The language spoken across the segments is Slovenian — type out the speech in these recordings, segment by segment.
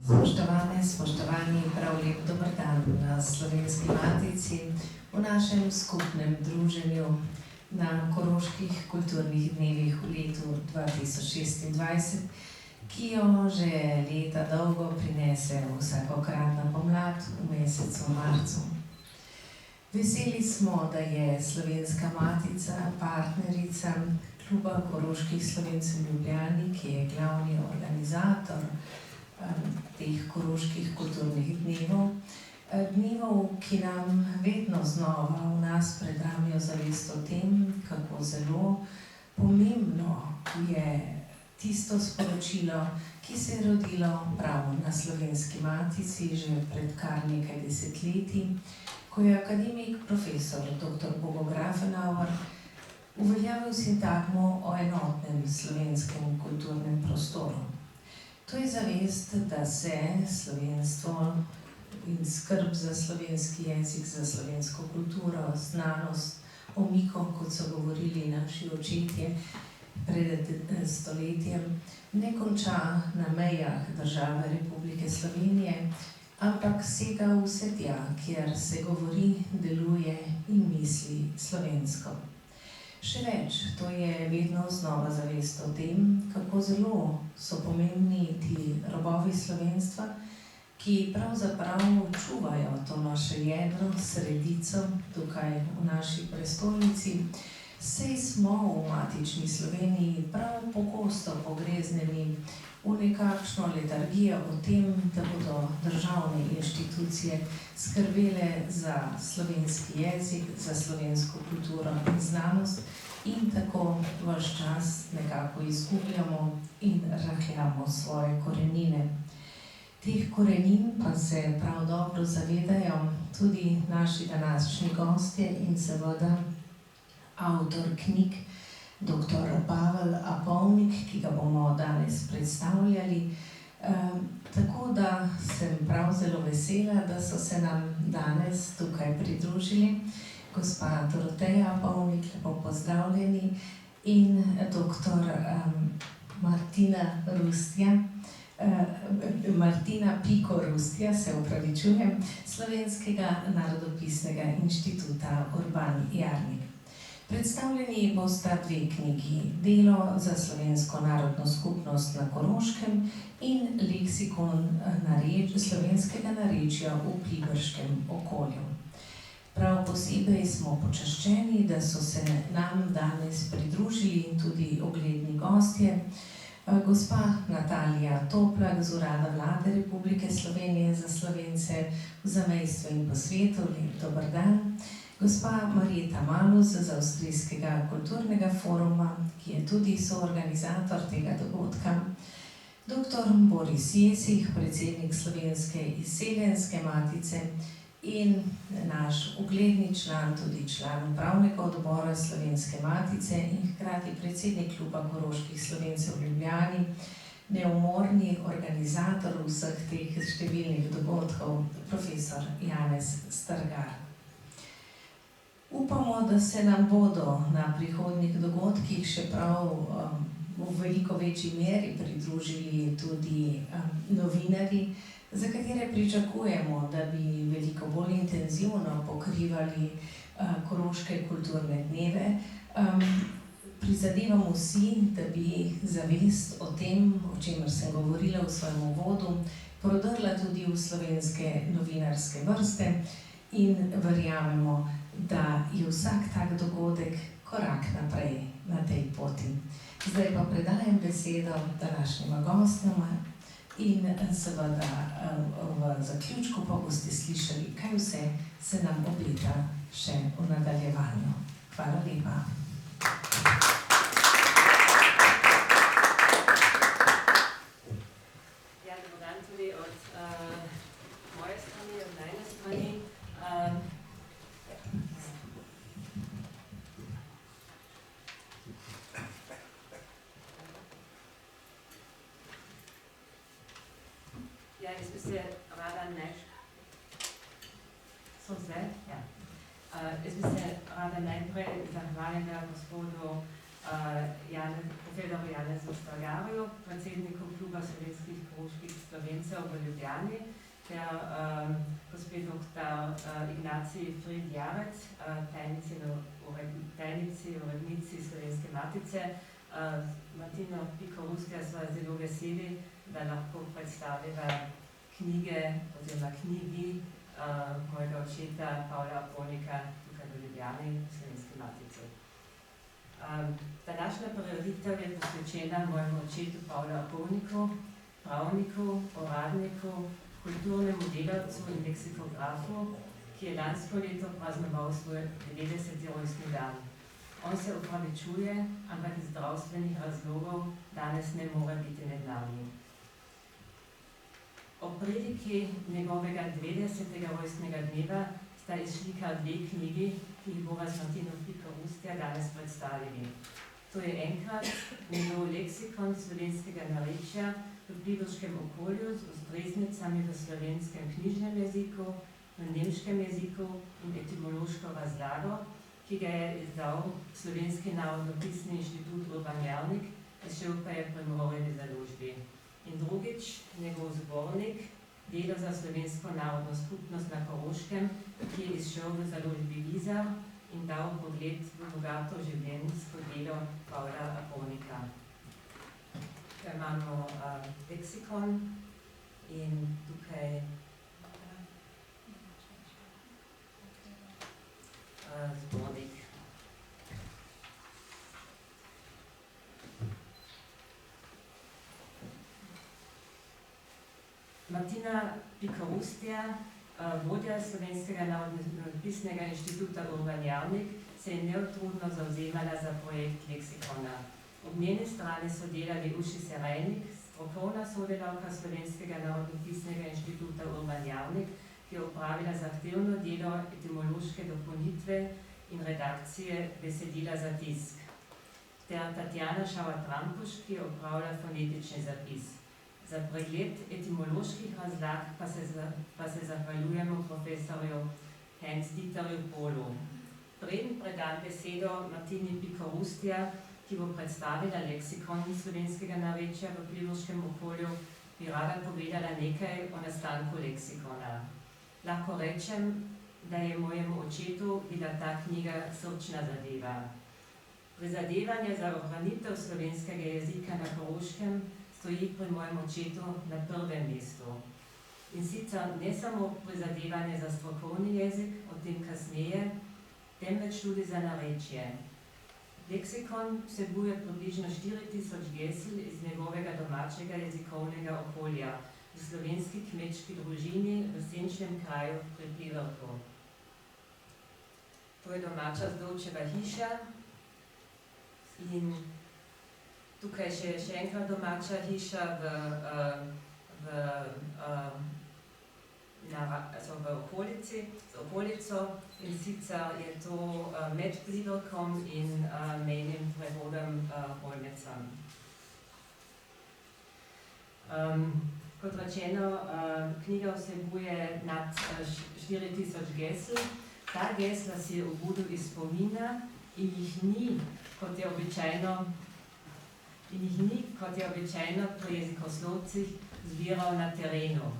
Spoštovane, spoštovani, prav lep dober dan na Slovenski matici, v našem skupnem druženju na Koroških kulturnih dnevih v letu 2026, ki jo že leta dolgo prinese vsakokratna pomlad v mesecu marcu. Veseli smo, da je Slovenska matica partnerica Kluba Koroških Slovencev v Ljubljani, ki je glavni organizator teh koroških kulturnih dnevov. Dnevov, ki nam vedno znova v nas predramijo zavest o tem, kako zelo pomembno je tisto sporočilo, ki se je rodilo prav na Slovenski matici že pred kar nekaj desetletij, ko je akademik profesor dr. Bogo Grafenauer uveljavil sintagmo o enotnem slovenskem kulturnem prostoru. To je zavest, da se slovenstvo in skrb za slovenski jezik, za slovensko kulturo, znanost, omikom, kot so govorili naši očetje pred stoletjem, ne konča na mejah države Republike Slovenije, ampak sega vse tja, kjer se govori, deluje in misli slovensko. Še več, to je vedno znova zavest o tem, kako zelo so pomembni ti robovi slovenstva, ki pravzaprav čuvajo to naše jedro, sredico tukaj v naši prestolnici. Saj smo v matični Sloveniji prav pogosto pogrezneni v nekakšno letargijo o tem, da bodo državne inštitucije skrbele za slovenski jezik, za slovensko kulturo in znanost in tako ves čas nekako izgubljamo in rahljamo svoje korenine. Teh korenin pa se prav dobro zavedajo tudi naši današnji gostje in seveda avtor knjig dr. Pavel Apovnik, ki ga bomo danes predstavljali. Tako da sem prav zelo vesela, da so se nam danes tukaj pridružili gospa Doroteja Apovnik, lepo pozdravljeni, in dr. Martina Piko Rustja, se opravičujem, Slovenskega narodopisnega inštituta Urban Jarnik. Predstavljeni bosta dve knjigi, Delo za slovensko narodno skupnost na Koroškem in Leksikon slovenskega narečja v pliberškem okolju. Prav posebej smo počaščeni, da so se nam danes pridružili tudi ugledni gostje. Gospa Natalija Toplak z Urada Vlade Republike Slovenije za Slovence v zamejstvu in po svetu, lep dober dan. Gospa Marjeta Malus z Avstrijskega kulturnega foruma, ki je tudi soorganizator tega dogodka. Dr. Boris Jesih, predsednik Slovenske izseljenske matice in naš ugledni član, tudi član upravnega odbora Slovenske matice in hkrati predsednik Kluba Koroških Slovencev v Ljubljani, neumorni organizator vseh teh številnih dogodkov, profesor Janez Strgar. Upamo, da se nam bodo na prihodnjih dogodkih še prav v veliko večji meri pridružili tudi novinarji, za katere pričakujemo, da bi veliko bolj intenzivno pokrivali koroške kulturne dneve. Prizadevamo si, da bi zavest o tem, o čemer sem govorila v svojem uvodu, prodrla tudi v slovenske novinarske vrste in verjamemo, da je vsak tak dogodek korak naprej na tej poti. Zdaj pa predajam besedo današnjima gostjama in seveda v zaključku pa boste slišali, kaj vse se nam obeta še v nadaljevanju. Hvala lepa. Ja, dober dan tudi od moje strani, od najne strani. Ja, jaz bi se rada najprej zahvalila gospodu profesorju Janezu Strgarju, predsedniku Kluba slovenskih koroških Slovencev v Ljubljani, ter gospe dr. Ignaciji Frid-Jarec, tajnici urednici Slovenske matice. Martino Piko-Rustja sva zelo veseli, da lahko predstaviva knjige oziroma knjigi mojega očeta Pavla Aponika tukaj v Ljubljani, Slovenski matici. Današnja prireditev je posvečena mojemu očetu Pavlu Aponiku, pravniku, uradniku, kulturnemu delavcu in leksikografu, ki je lansko leto praznoval svoj 90. rojstni dan. On se opravičuje, ampak iz zdravstvenih razlogov danes ne more biti med nami. Ob priliki njegovega 90. rojstnega dneva sta izšli kar dve knjigi, ki jih bova z Martino Piko-Rustja danes predstavili. To je enkrat njegov leksikon slovenskega narečja v pliberškem okolju z ustreznicami v slovenskem knjižnem jeziku, v nemškem jeziku in etimološko razlago, ki ga je izdal Slovenski narodnopisni inštitut Urban Jarnik, izšel pa je pri Morojevi založbi. In drugič, njegov zbornik Delo za slovensko narodno skupnost na Koroškem, ki je izšel v založbi Izar in dal pogled v bogato življenjsko delo Pavla Aponika. Tukaj imamo leksikon in tukaj zbornik. Martina Piko-Rustja, vodja Slovenskega narodnopisnega inštituta Urban Jarnik, se je neutrudno zavzemala za projekt leksikona. Ob njeni strani so delali Uši Serejnik, strokovna sodelavka Slovenskega narodnopisnega inštituta Urban Jarnik, ki je opravila zahtevno delo etimološke dopolnitve in redakcije besedila za tisk, ter Tatjana Šava-Trampuš, ki je opravila fonetični zapis. Za pregled etimoloških razlag pa se zahvaljujemo profesorju Hans-Dieterju Polu. Preden predam besedo Martini Piko-Rustja, ki bo predstavila leksikon slovenskega narečja v pliberskem okolju, bi rada povedala nekaj o nastanku leksikona. Lahko rečem, da je mojemu očetu bila ta knjiga srčna zadeva. Prizadevanje za ohranitev slovenskega jezika na Koroškem stoji pri mojem očetu na prvem mestu. In sicer ne samo prizadevanje za strokovni jezik, o tem kasneje, temveč tudi za narečje. Leksikon vsebuje približno 4000 gesel iz njegovega domačega jezikovnega okolja v slovenski kmečki družini v senčnem kraju pri Pliberku. To je domača Zdolčeva hiša in tukaj še enkrat domača hiša v okolico, in sicer je to med Pliberkom in mejnim prehodom Holmecem. Kot rečeno, knjiga vsebuje nad 4000 gesel. Ta gesla si je obudil iz spomina in jih ni, kot je običajno pri jezikoslovcih, zbiral na terenu.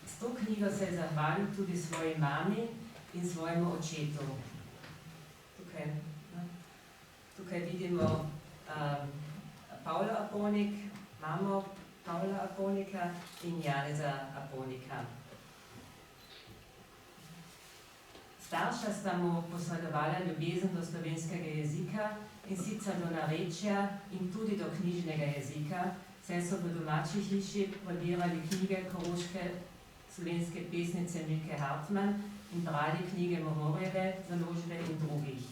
S to knjigo se je zahvalil tudi svoji mami in svojemu očetu. Tukaj vidimo Pavla Aponik, mamo Pavla Aponika in Janeza Aponika. Starša sta mu posredovala ljubezen do slovenskega jezika, in sicer do narečja in tudi do knjižnega jezika, saj so v domači hiši prebirali knjige koroške slovenske pesnice Milke Hartmann in brali knjige Mororjeve založbe in drugih.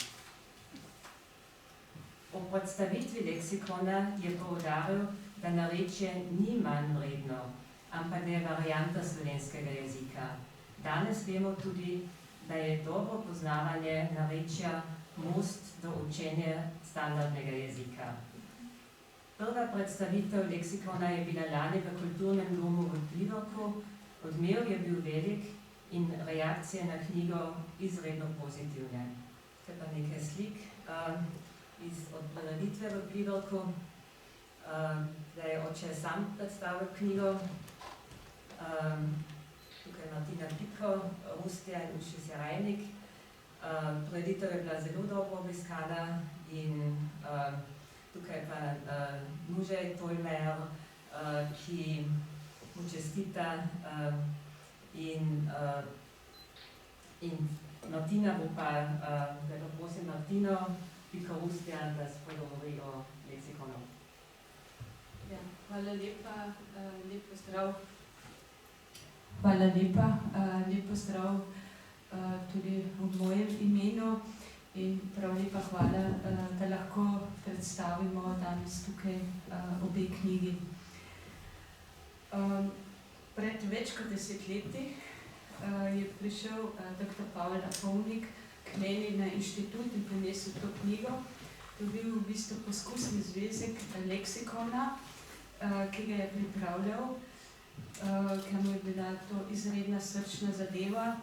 Ob predstavitvi leksikona je poudaril, da narečje ni manj vredno, ampak da je varianta slovenskega jezika. Danes vemo tudi, da je dobro poznavanje narečja most do učenja standardnega jezika. Prva predstavitev leksikona je bila lani v Kulturnem domu v Pliberku, odmev je bil velik in reakcije na knjigo izredno pozitivne. Tukaj pa nekaj slik. od prireditve v Pliberku, da je oče sam predstavil knjigo. Tukaj Martina Piko, Rustja in Uščisja Rajnik. Prireditev je bila zelo dobro obiskana in tukaj pa Nužej Tolmer, ki mu čestita in Martina bo pa, da pa prosim Martino Piko Rustja, da spregovori o leksikonu. Ja, hvala lepa, lep pozdrav. Hvala lepa, lep pozdrav tudi v mojem imenu in prav lepa hvala, da lahko predstavimo danes tukaj obe knjigi. Pred več kot 10 leti je prišel dr. Pavel Apovnik k meni na inštitut in prinesel to knjigo. To je bil v bistvu poskusni zvezek leksikona, ki ga je pripravljal, ker mu je bila to izredna srčna zadeva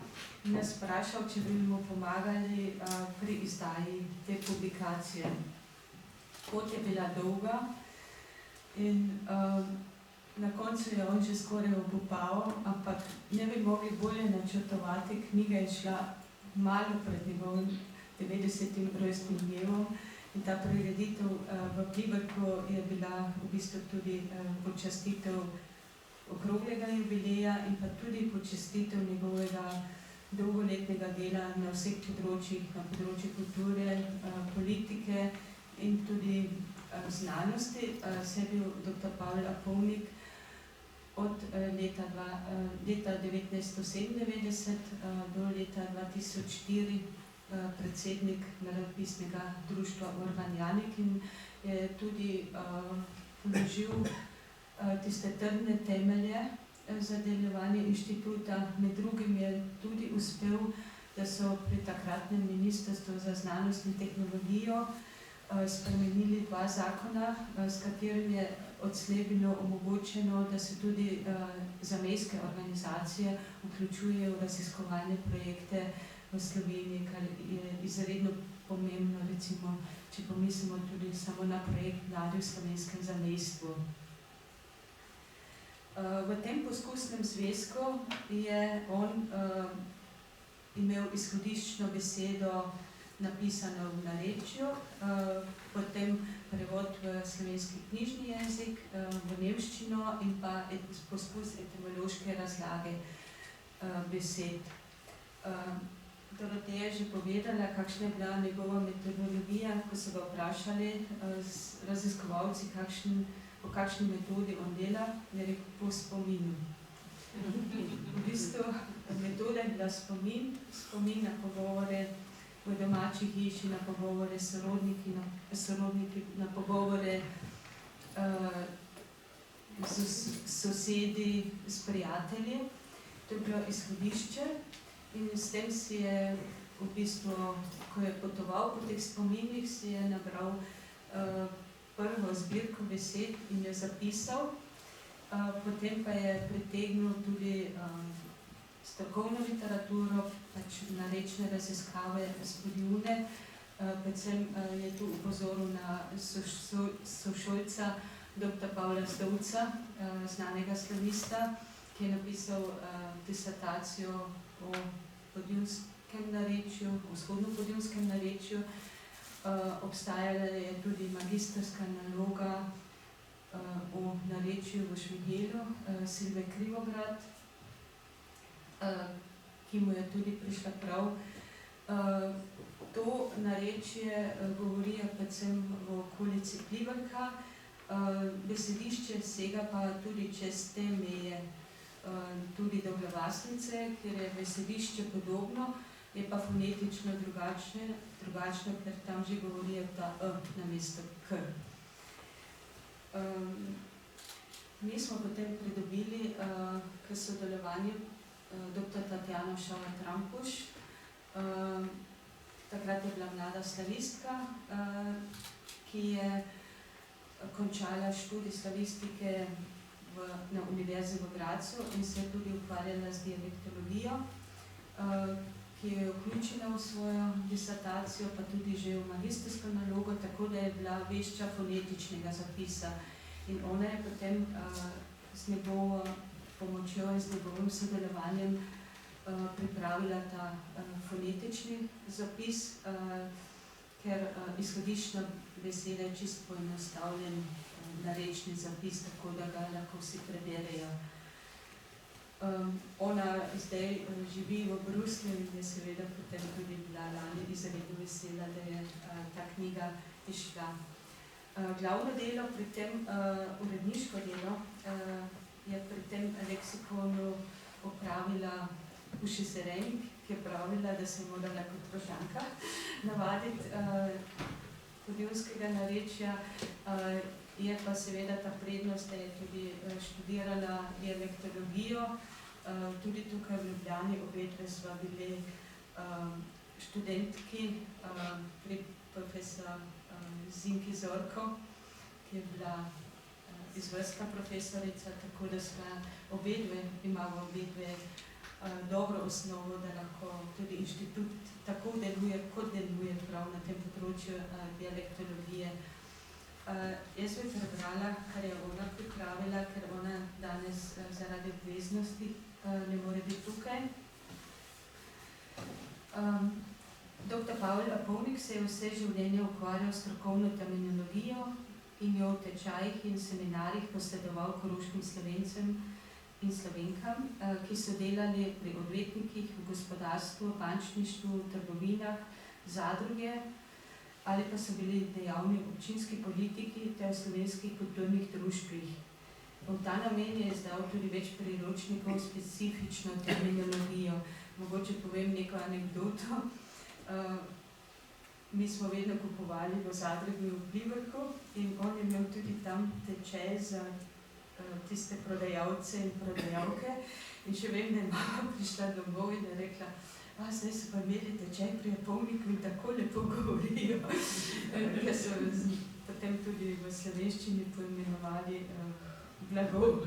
in nas vprašal, če bi mu pomagali pri izdaji te publikacije. Pot je bila dolga in na koncu je on že skoraj obupal, ampak ne bi mogli bolje načrtovati. Knjiga je šla malo pred njegovim 90. rojstnim dnevom in ta prireditev v Pliberku je bila v bistvu tudi počastitev okroglega jubileja in pa tudi počastitev njegovega dolgoletnega dela na vseh področjih, na področju kulture, politike in tudi znanosti. Saj je bil dr. Pavel Apovnik od leta 1997 do leta 2004 predsednik Narodopisnega društva Urban Janik in je tudi položil tiste trdne temelje za delovanje inštituta. Med drugim je tudi uspel, da so pri takratnem ministrstvu za znanost in tehnologijo spremenili 2 zakona, s katerim je odslej bilo omogočeno, da se tudi zamejske organizacije vključujejo v raziskovalne projekte v Sloveniji, kar je izredno pomembno, recimo, če pomislimo tudi samo na projekt Mladi v slovenskem zamejstvu. V tem poskusnem zvezku je on imel izhodiščno besedo napisano v narečju, potem prevod v slovenski knjižni jezik, v nemščino in pa poskus etimološke razlage besed. Doroteja je že povedala, kakšna je bila njegova metodologija, ko so ga vprašali raziskovalci, po kakšni metodi on dela, je rekel po spominu. V bistvu metoda je bila spomin na pogovore v domači hiši, na pogovore s sorodniki, na pogovore s sosedi, s prijatelji. To je bilo izhodišče in s tem si je v bistvu, ko je potoval po teh spominih, si je nabral prvo zbirko besed in jo zapisal. Potem pa je pritegnil tudi strokovno literaturo, pač narečne raziskave, spodbudne. Predvsem je tu upozoril na sošolca dr. Pavla Zdovca, znanega slavista, ki je napisal disertacijo o podjunjskem narečju, o vzhodno-podjunjskem narečju. Obstajala je tudi magistrska naloga o narečju v Šmihelu, Silve Krivograd, ki mu je tudi prišla prav. To narečje govorijo predvsem v okolici Pliberka, besedišče sega pa tudi čez te meje, tudi do Glavasnice, kjer je besedišče podobno, je pa fonetično drugačno, ker tam že govorijo ta namesto k. Mi smo potem pridobili k sodelovanju dr. Tatjano Šauer-Trampuš. Takrat je bila mlada slavistka, ki je končala študij slavistike na Univerzi v Gradcu in se je tudi ukvarjala z dialektologijo, ki jo je vključila v svojo disertacijo, pa tudi že v magistersko nalogo, tako da je bila vešča fonetičnega zapisa. In ona je potem z njegovo pomočjo in z njegovim sodelovanjem pripravila ta fonetični zapis, ker izhodiščna beseda je čisto poenostavljen narečni zapis, tako da ga lahko vsi preberejo. Ona zdaj živi v Bruslju in je seveda potem tudi bila lani izredno vesela, da je ta knjiga izšla. Glavno delo pri tem, uredniško delo, je pri tem leksikonu opravila Uši Serenik, ki je pravila, da se je morala kot Rožanka navaditi podivskega narečja. Je pa seveda ta prednost, da je tudi študirala dialektologijo. Tudi tukaj v Ljubljani obedve sva bili študentki pri profesor Zinki Zorko, ki je bila izvrstna profesorica, tako da sva imamo obedve dobro osnovo, da lahko tudi inštitut tako deluje, kot deluje prav na tem področju dialektologije. Jaz bi prebrala, kar je ona pripravila, ker ona danes zaradi obveznosti ne more biti tukaj. Dr. Pavel Apovnik se je vse življenje ukvarjal s strokovno terminologijo in jo v tečajih in seminarjih posredoval koroškim Slovencem in Slovenkam, ki so delali pri odvetnikih, v gospodarstvu, bančništvu, trgovinah, zadruge, ali pa so bili dejavni občinski politiki ter v slovenskih kulturnih društvih. V ta namen je izdal tudi več priročnikov s specifično terminologijo. Mogoče povem neko anekdoto. Mi smo vedno kupovali v zadrugi v Pliberku in on je imel tudi tam tečaj za tiste prodajalce in prodajalke. In še vem, da je mama prišla domov in je rekla, zdaj so pa imeli tečaj pri Apovniku in tako lepo govorijo. Ker so potem tudi v slovenščini poimenovali blago.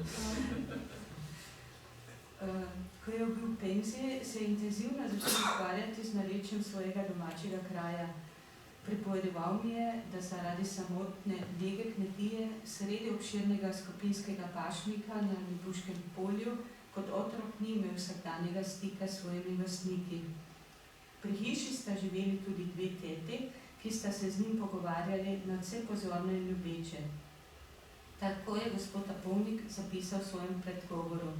Ko je bil v penziji, se je intenzivno začel ukvarjati z narečjem svojega domačega kraja. Pripovedoval mi je, da zaradi samotne lege kmetije sredi obširnega skupinskega pašnika na Libuškem polju kot otrok ni imel vsakdanjega stika s svojimi vrstniki. Pri hiši sta živeli tudi dve teti, ki sta se z njim pogovarjali nadvse pozorno in ljubeče. Tako je gospod Apovnik zapisal v svojem predgovoru.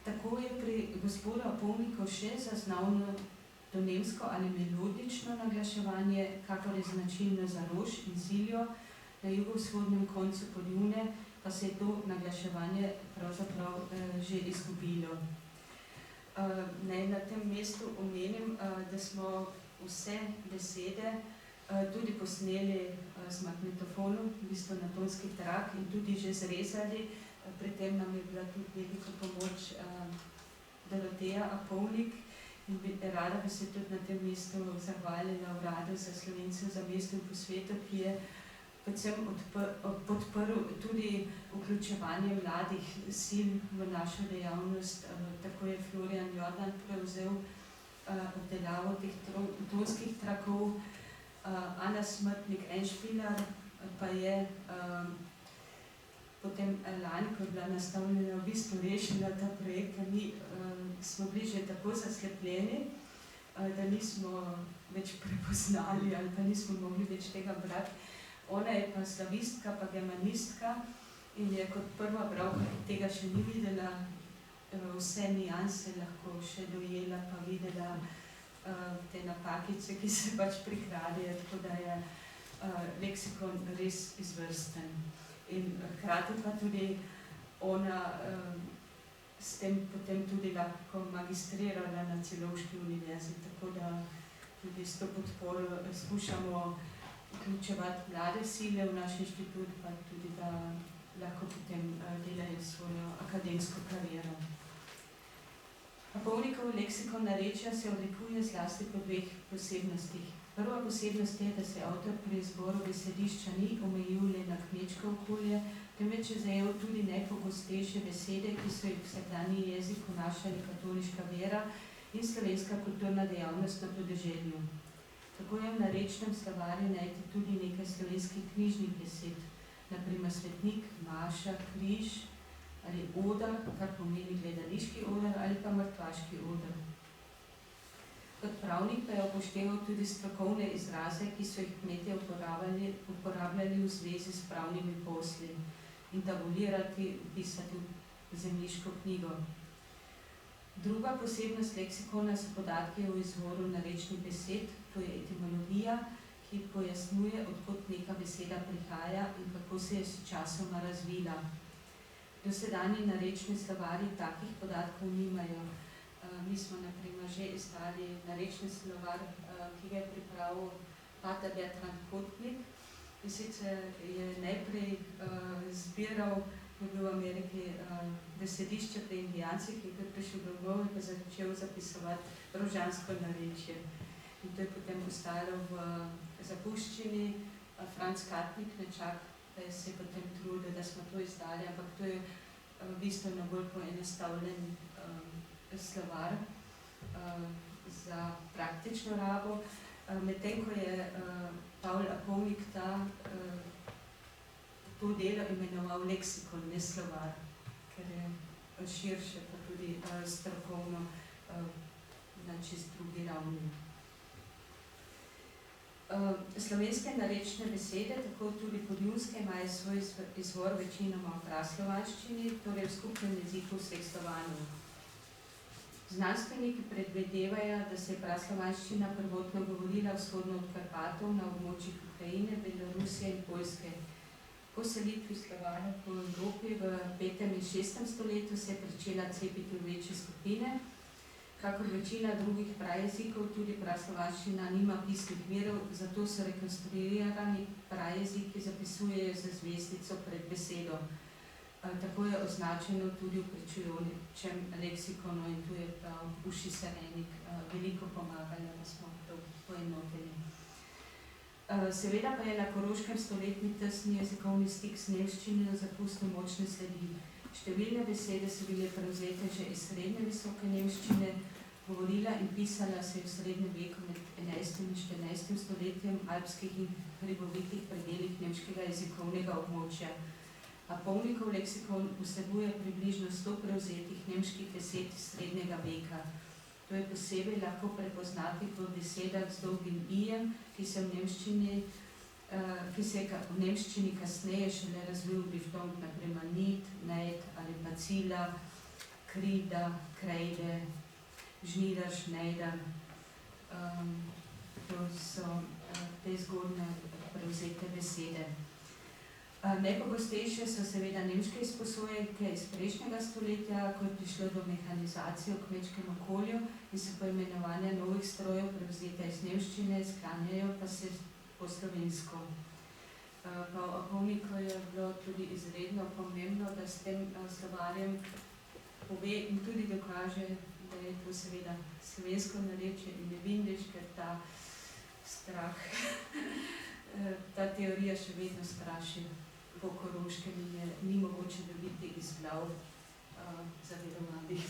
Tako je pri gospodu Apovniku še zaznavno donemsko ali melodično naglaševanje, kakor je značilno za Rož in Ziljo, na jugovzhodnem koncu Poljune pa se je to naglaševanje pravzaprav že izgubilo. Naj na tem mestu omenim, da smo vse besede tudi posneli z magnetofonom, v bistvu na tonski trak in tudi že zrezali. Pri tem nam je bila tudi veliko pomoč Doroteja Apovnik in rada bi se tudi na tem mestu zahvalila Uradu za Slovence v zamejstvu in po svetu, ki je predvsem podprl tudi vključevanje mladih sil v našo dejavnost. Tako je Florian Jordan prevzel obdelavo teh tonskih trakov, Ana Smrtnik-Enšpiler pa je potem lani, ko je bila nastavljena, v bistvu rešila ta projekt, mi smo bili že tako zaslepljeni, da nismo več prepoznali ali pa nismo mogli več tega brati. Ona je pa slavistka, pa germanistka in je kot prva bralka, ki tega še ni videla, vse nianse lahko še dojela, pa videla te napakice, ki se pač prikradijo, tako da je leksikon res izvrsten. In hkrati pa tudi ona s tem potem tudi lahko magistrirala na Celovški univerzi, tako da tudi s to podporo skušamo vključevati mlade sile v naš inštitut, pa tudi da lahko potem delajo svojo akademsko kariero. Apovnikov leksikon narečja se odlikuje zlasti po dveh posebnostih. Prva posebnost je, da se avtor pri izboru besedišča ni omejil le na kmečko okolje, temveč je zajel tudi najpogostejše besede, ki so jih v vsakdanji jezik vnašali katoliška vera in slovenska kulturna dejavnost na podeželju. Tako je v narečnem slovarju najti tudi nekaj slovenskih knjižnih besed, na primer svetnik, maša, križ ali oder, kar pomeni gledališki oder ali pa mrtvaški oder. Kot pravnik pa je upošteval tudi strokovne izraze, ki so jih kmetje uporabljali v zvezi s pravnimi posli in tabulirati, vpisati v zemljiško knjigo. Druga posebnost leksikona so podatki o izvoru narečnih besed, to je etimologija, ki pojasnjuje, odkot neka beseda prihaja in kako se je s časoma razvila. Dosedanji narečni slovarji takih podatkov nimajo. Mi smo na primer že izdali narečni slovar, ki ga je pripravil pater Bertrand Kotnik, in sicer je najprej zbiral, je bil v Ameriki besedišče pri Indijancih, ki je prišel domov in pa začel zapisovati rožansko narečje. In to je potem ostalo v zapuščini. Franc Katnik, nečak, se je potem trudil, da smo to izdali, ampak to je bistveno bolj poenostavljen slovar za praktično rabo, medtem ko je Pavol Apovnik to delo imenoval leksikon, ne slovar, ker je širše pa tudi strokovno na čist drugi ravni. Slovenske narečne besede, tako tudi podjunske, imajo svoj izvor večinoma v praslovanščini, torej v skupnem jeziku vseh Slovanov. Znanstveniki predvidevajo, da se je praslovanščina prvotno govorila vzhodno od Karpatov na območjih Ukrajine, Belorusije in Poljske. Po selitvi Slovanov po Evropi v 5. in 6. stoletju se je pričela cepiti v večje skupine. Kakor večina drugih prajezikov, tudi praslovanščina nima pisnih virov, zato so rekonstruirani prajeziki zapisujejo z zvezdico pred besedo. Tako je označeno tudi v pričujočem leksikonu in tu je prav Uši Serenik veliko pomagala, da smo to poenotili. Seveda pa je na Koroškem stoletni tesni jezikovni stik s nemščino zapustil močne sledi. Številne besede so bile prevzete že iz srednje visoke nemščine, govorila in pisala se je v srednjem veku med 11. in 14. stoletjem v alpskih in hribovitih predelih nemškega jezikovnega območja. Apovnikov leksikon vsebuje približno 100 prevzetih nemških besed iz srednjega veka. To je posebej lahko prepoznati po besedah z dolgim ijem, ki se v nemščini kasneje šele razvil diftong, na primer nit, nejt ali pa cila, krida, krejde, žnida, šnejda. To so te zgodne prevzete besede. Najpogostejše so seveda nemške izposojenke iz prejšnjega stoletja, ko je prišlo do mehanizacije v kmečkem okolju in se poimenovanja novih strojev prevzeta iz nemščine, sklanjajo pa se po slovensko. Pa Apovniku je bilo tudi izredno pomembno, da s tem slovarjem pove in tudi dokaže, da je to seveda slovensko narečje in ne vindiš, ker ta strah, ta teorija še vedno straši po Koroškem in je ni mogoče dobiti iz glav zavedovanih.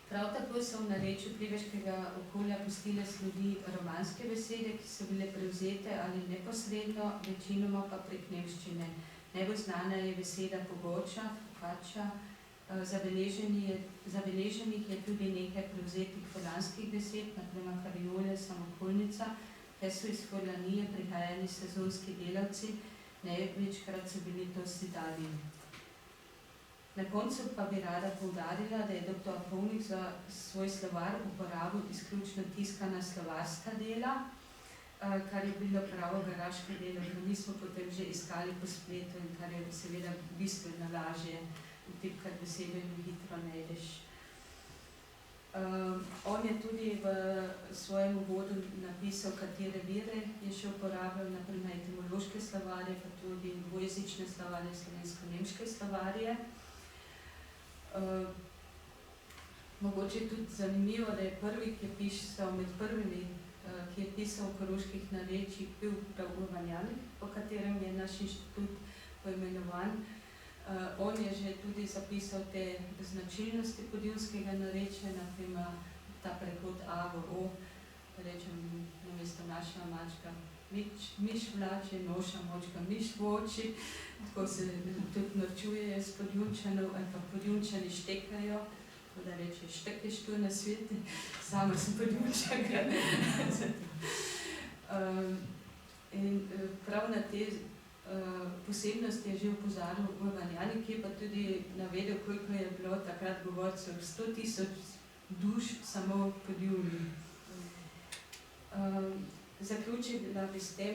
Prav tako so v narečju plibežkega okolja pustile sledi romanske besede, ki so bile prevzete ali neposredno, večinoma pa prek nemščine. Najbolj znana je beseda pogoča, kača, zabeleženih je tudi nekaj prevzetih furlanskih besed, na primer kariole, samokolnica, kaj so iz Furlanije prihajali sezonski delavci, največkrat so bili to Sidani. Na koncu pa bi rada poudarila, da je dr. Apovnik za svoj slovar uporabil izključno tiskana slovarska dela, kar je bilo pravo garaško delo, ker mi smo potem že iskali po spletu in kar je seveda bistveno lažje vtipkati besedo in hitro najdeš. On je tudi v svojem uvodu napisal, katere vire je še uporabljal, na primer etimološke slovarje, pa tudi dvojezične slovarje, slovensko-nemške slovarje. Mogoče je tudi zanimivo, da je prvi, ki je pisal med prvimi ki je pisal o koroških narečjih, bil prav Urban Janik, po katerem je naš inštitut poimenovan. On je že tudi zapisal te značilnosti podivskega narečja, naprimer ta prehod A v O, rečem namesto naša mačka miš vlače, noša močka miš v oči, tako se tudi norčuje s Podjunčanov, ali pa Podjunčani štekajo, tako da reče štekeš tu na svete, sama sem Podjunčanka. In prav na te posebnosti je že opozarjal Urban Janik, ki je pa tudi navedel, koliko je bilo takrat govorcev, 100 000 duš samo v Podjuni. Zaključila bi s tem,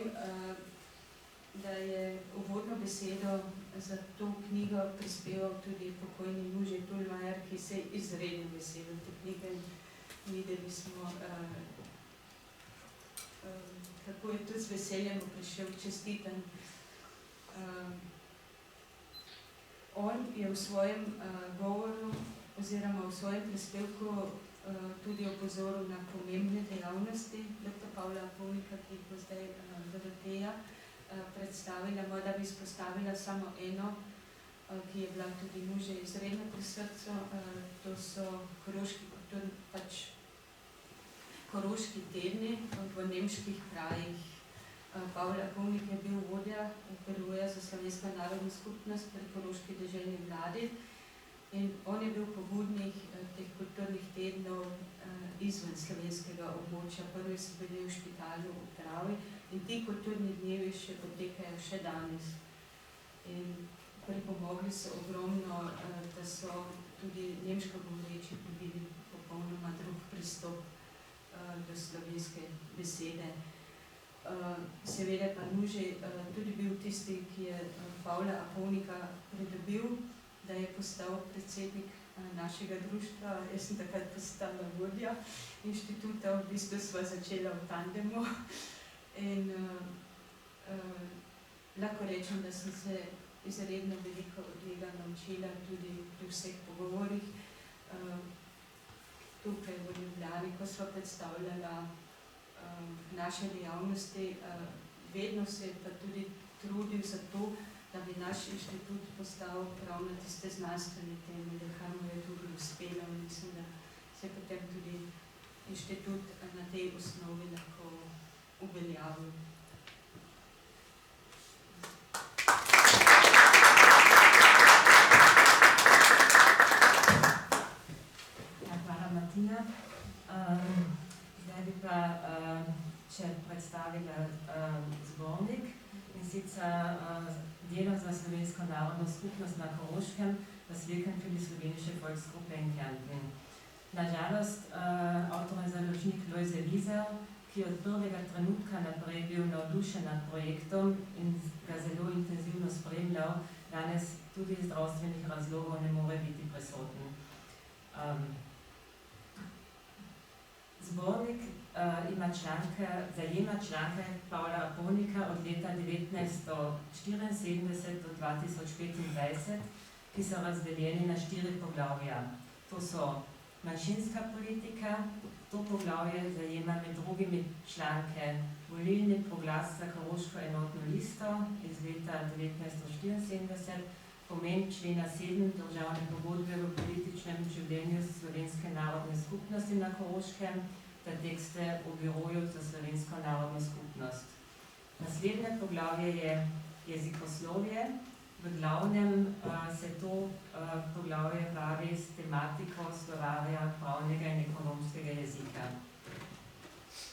da je uvodno besedo za to knjigo prispeval tudi pokojni Jože Tolmajer, ki se je izredno veselil te knjige. Videli smo, kako je tudi z veseljem prišel čestiten. On je v svojem govoru oziroma v svojem prispevku tudi opozoril na pomembne dejavnosti dr. Pavla Apovnika, ki jih bo zdaj Doroteja predstavila. Morda bi izpostavila samo eno, ki je bila tudi mu že izredno pri srcu. To so koroški tedni v nemških krajih. Pavel Apovnik je bil vodja Peruja za Slovensko narodno skupnost pri koroški deželni vladi in on je bil pobudnik teh kulturnih tednov izven slovenskega območja. Prvi so bili v Špitalu v Travi in ti kulturni dnevi še potekajo še danes. In pripomogli so ogromno, da so tudi nemško govoreči dobili popolnoma drug pristop do slovenske besede. Seveda pa Nuži tudi bil tisti, ki je Pavla Apovnika pridobil, da je postal predsednik našega društva. Jaz sem takrat postala vodja inštituta, v bistvu sva začela v tandemu in lahko rečem, da sem se izredno veliko od njega naučila tudi pri vseh pogovorih. Tukaj v Ljubljani, ko sva predstavljala naše dejavnosti, vedno se je pa tudi trudil za to, da bi naš inštitut postal prav na tiste znanstvene temelje, kar mu je tudi uspelo. Mislim, da se je potem tudi inštitut na tej osnovi lahko uveljavil. Hvala, Martina. Zdaj bi pa še predstavila zbornik, in sicer delo za slovensko narodno skupnost na Koroškem, das Wirken für die slovenische Volksgruppe in Kärnten. Nažalost, avtor in založnik Lojze Wieser, ki je od prvega trenutka naprej bil navdušen nad projektom in ga zelo intenzivno spremljal, danes tudi iz zdravstvenih razlogov ne more biti prisoten. Zbornik zajema članke Pavla Apovnika od leta 1974 do 2025, ki so razdeljeni na 4 poglavja. To so manjšinska politika, to poglavje zajema med drugimi članke volilni proglas za Koroško enotno listo iz leta 1974, pomen člena 7 državne pogodbe v političnem življenju slovenske narodne skupnosti na Koroškem ter tekste o biroju za slovensko narodno skupnost. Naslednje poglavje je jezikoslovje. V glavnem se to poglavje bavi s tematiko slovarja pravnega in ekonomskega jezika.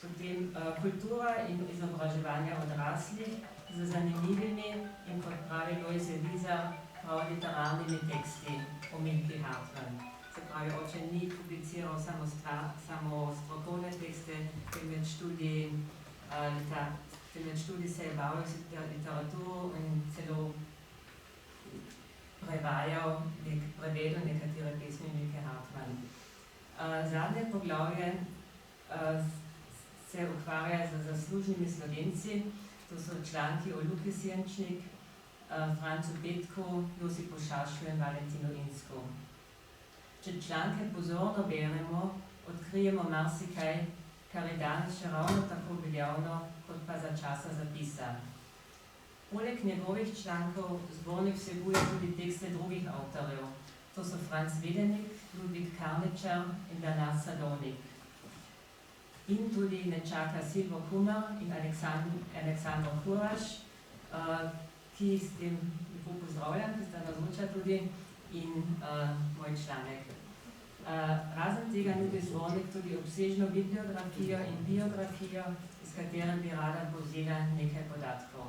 Potem kultura in izobraževanje odraslih z zanimivimi in, kot pravi Lojze Wieser, prav literarnimi teksti o Milki Hartmann. Se pravi, oče ni publiciral samo strokovne tekste, temveč tudi se je bavil z literaturo in celo prevedel nekatere pesmi Milke Hartmann. Zadnje poglavje se ukvarja z zaslužnimi Slovenci, to so članki o Luki Sjenčnik, Francu Petku, Josipu Šašlju in Valentinu Insku. Če članke pozorno beremo, odkrijemo marsikaj, kar je danes še ravno tako veljavno kot pa za časa zapisa. Poleg njegovih člankov zbornik vsebuje tudi tekste drugih avtorjev. To so Franz Wedenik, Ludwig Karničar in Bernard Sadovnik. In tudi nečaka Silvo Kumar in Aleksandro Kuraš, ki s tem lepo pozdravljam, ki sta navzoča tudi, in moj članek. Razen tega nudi zbornik tudi obsežno bibliografijo in biografijo, iz katere bi rada povzela nekaj podatkov.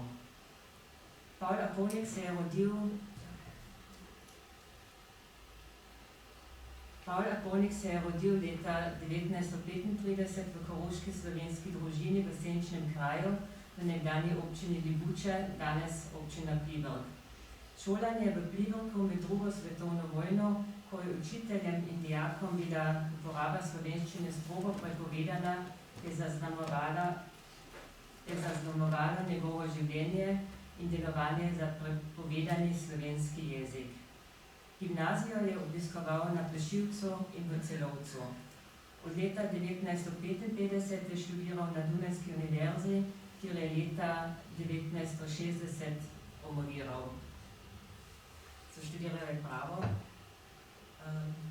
Paul Aponik se je rodil leta 1935 v koroški slovenski družini v senčnem kraju, v nekdanji občini Libuče, danes občina Pliberk. Šolanje v Pliberku med drugo svetovno vojno, ko je učiteljem in dijakom bila uporaba slovenščine strogo prepovedana, je zaznamovalo njegovo življenje in delovanje za prepovedani slovenski jezik. Gimnazijo je obiskoval na Plešivcu in v Celovcu. Od leta 1955 je študiral na Dunajski univerzi, kjer je leta 1960 promoviral. Študiral je pravo.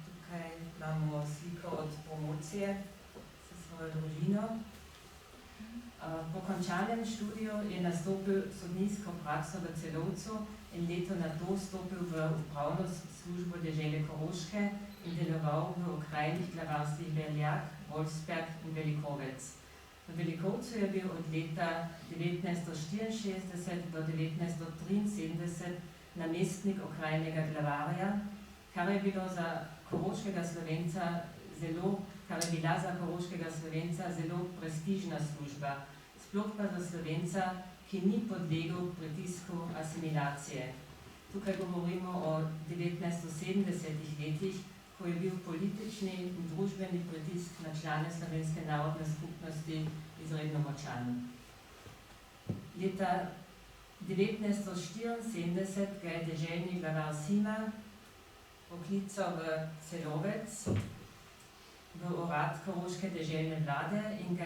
Tukaj imamo sliko od promocije s svojo družino. Po končanem študiju je nastopil sodniško prakso v Celovcu in leto nato stopil v upravno službo dežele Koroške in deloval v okrajnih glavarstvih Beljak, Wolfsberg in Velikovec. V Velikovcu je bil od leta 1964 do 1973 namestnik okrajnega glavarja, kar je bila za koroškega Slovenca zelo prestižna služba, sploh pa za Slovenca, ki ni podlegel pritisku asimilacije. Tukaj govorimo o 1970 letih, ko je bil politični in družbeni pritisk na člane slovenske narodne skupnosti izredno močan. Leta 1974 ga je deželni glavar Sima poklical v Celovec, v urad koroške deželne vlade in ga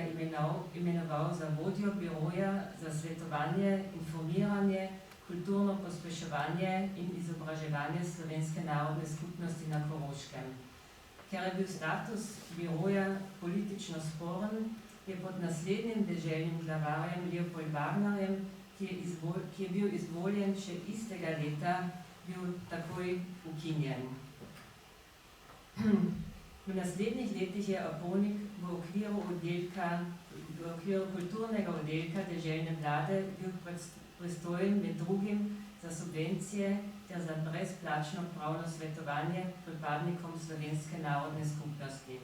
imenoval za vodjo biroja za svetovanje, informiranje, kulturno pospeševanje in izobraževanje slovenske narodne skupnosti na Koroškem. Ker je bil status biroja politično sporen, je pod naslednjim deželnim glavarjem Leopold Wagnerjem, ki je bil izvoljen še istega leta, bil takoj ukinjen. V naslednjih letih je Aponik v okviru kulturnega oddelka deželne vlade bil pristojen med drugim za subvencije ter za brezplačno pravno svetovanje pripadnikom slovenske narodne skupnosti.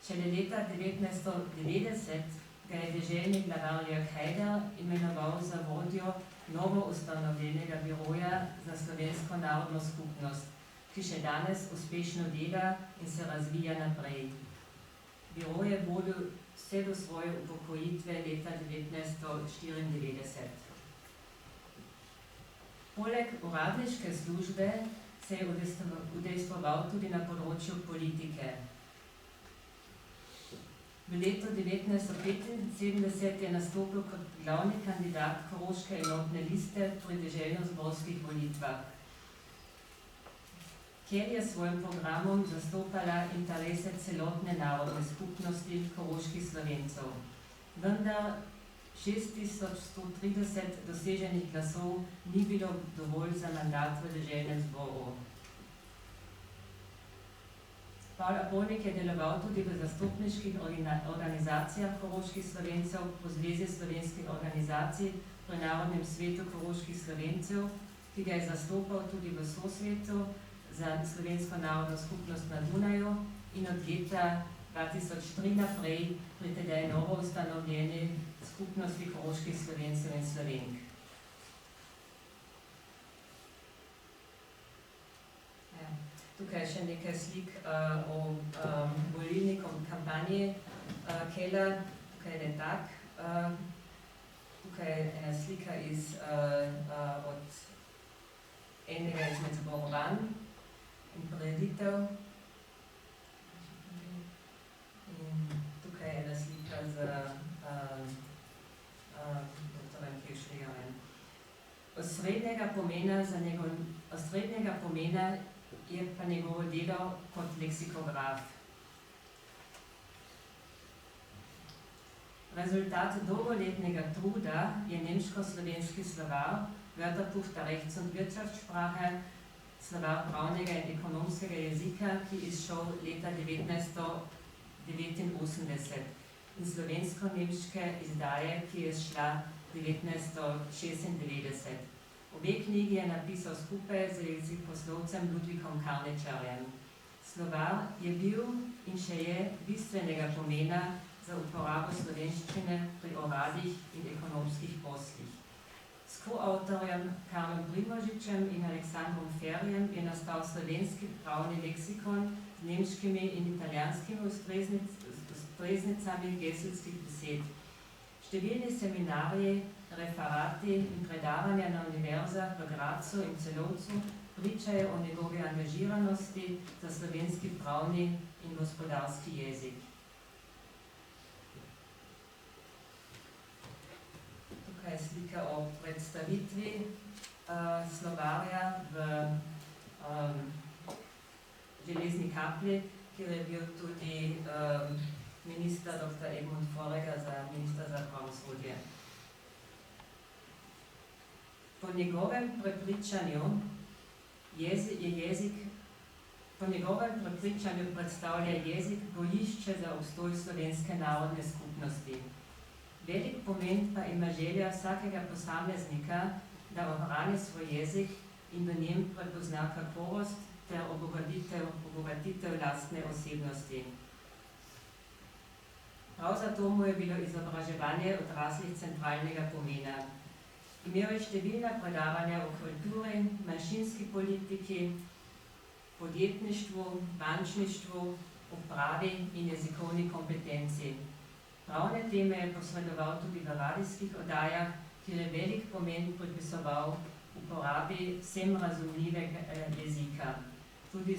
Šele leta 1990 ga je deželni glavar Jörg Haider imenoval za vodjo novo ustanovljenega biroja za slovensko narodno skupnost, ki še danes uspešno dela in se razvija naprej. Biro je vodil vse do svoje upokojitve leta 1994. Poleg uradniške službe se je udejstvoval tudi na področju politike. V letu 1975 je nastopil kot glavni kandidat Koroške enotne liste pri deželno-zborskih volitvah, kjer je s svojim programom zastopala interese celotne narodne skupnosti koroških Slovencev. Vendar 6130 doseženih glasov ni bilo dovolj za mandat v deželnem zboru. Paul Aponik je deloval tudi v zastopniških organizacijah koroških Slovencev po Zvezi slovenskih organizacij pri Narodnem svetu koroških Slovencev, ki ga je zastopal tudi v Sosvetu za slovensko narodno skupnost na Dunaju in od leta 2003 naprej pri tedaj novo ustanovljeni skupnosti koroških Slovencev in Slovenk. Tukaj je še nekaj slik o volilni kampanji Kela, tukaj je tak. Tukaj je ena slika od enega izmed zborovanj in prireditev. In tukaj je ena slika z osrednjega pomena je pa njegovo delo kot leksikograf. Rezultat dolgoletnega truda je nemško-slovenski slovar Wörterbuch der Rechts- und Wirtschaftssprache, slovar pravnega in ekonomskega jezika, ki je izšel leta 1989, in slovensko-nemške izdaje, ki je šla 1996. Obe knjigi je napisal skupaj z jezikoslovcem Ludvikom Karnečarjem. Slovar je bil in še je bistvenega pomena za uporabo slovenščine pri uradih in ekonomskih poslih. S koavtorjem Karlom Primožičem in Aleksandrom Ferjem je nastal slovenski pravni leksikon z nemškimi in italijanskimi ustreznicami geselskih besed. Številni seminarji, referati in predavanja na univerzah v Grazu in Celovcu pričajo o njegovi angažiranosti za slovenski pravni in gospodarski jezik. Tukaj je slika o predstavitvi slovarja v Železni Kapli, kjer je bil tudi minister dr. Edmund Foreger za ministra za pravosodje. Po njegovem prepričanju predstavlja jezik bojišče za obstoj slovenske narodne skupnosti. Velik pomen pa ima želja vsakega posameznika, da ohrani svoj jezik in v njem prepozna kakovost ter obogatitev lastne osebnosti. Prav zato mu je bilo izobraževanje odraslih centralnega pomena. Imel je številna predavanja o kulturi, manjšinski politiki, podjetništvu, bančništvu, upravi in jezikovni kompetenci. Pravne teme je posredoval tudi v radijskih oddajah, kjer je velik pomen pripisoval uporabi vsem razumljivega jezika. Tudi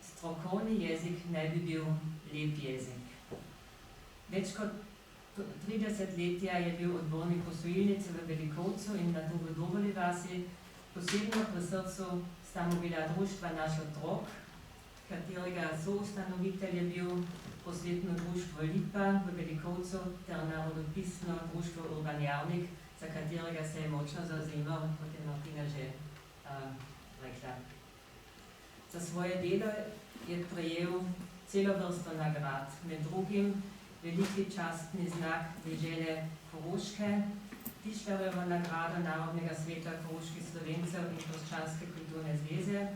strokovni jezik ne bi bil lep jezik. Več kot 30 letja je bil odbornik posojilnice v Velikovcu in nato v Doboli vasi. Posebno pri srcu sta mu bila društva Naš otrok, katerega soustanovitelj je bil posvetno društvo Lipa v Velikovcu ter narodopisno društvo Urban Javnik, za katerega se je močno zavzemal, kot je Martina že rekla. Za svoje delo je prejel celo vrsto nagrad, med drugim veliki častni znak dežele Koroške, Tišlerjevo nagrado Narodnega sveta koroških Slovencev in Krščanske kulturne zveze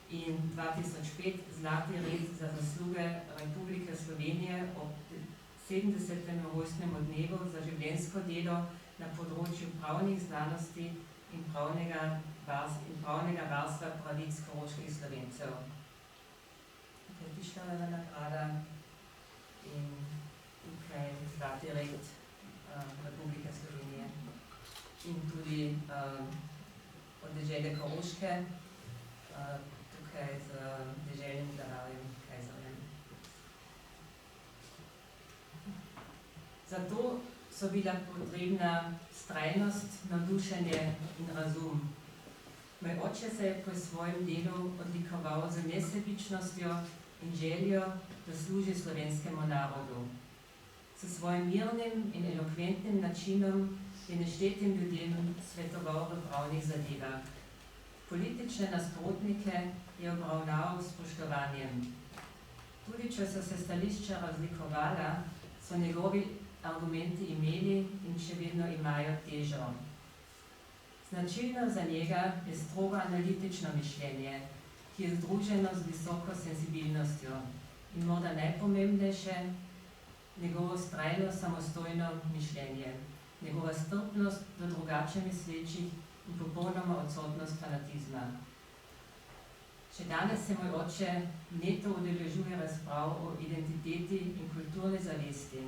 in 2005 Zlati red za zasluge Republike Slovenije ob 70. rojstnemu dnevu za življenjsko delo na področju pravnih znanosti in pravnega varstva pravic koroških Slovencev. Tukaj Tišlerjeva nagrada in tukaj Zlati red Republike Slovenije in tudi od dežele Koroške, tukaj z deželnim Daravjem Kajzerjem. Zato so bila potrebna vztrajnost, navdušenje in razum. Moj oče se je pri svojem delu odlikoval z nesebičnostjo in željo, da služi slovenskemu narodu. S svojim mirnim in elokventnim načinom je neštetim ljudem svetoval v pravnih zadevah. Politične nasprotnike je obravnaval s spoštovanjem. Tudi če so se stališča razlikovala, so njegovi argumenti imeli in še vedno imajo težo. Značilno za njega je strogo analitično mišljenje, ki je združeno z visoko senzibilnostjo in morda najpomembnejše, njegovo vztrajno samostojno mišljenje, njegova strpnost do drugače mislečih in popolnoma odsotnost fanatizma. Še danes se moj oče neto udeležuje razprav o identiteti in kulturni zavesti.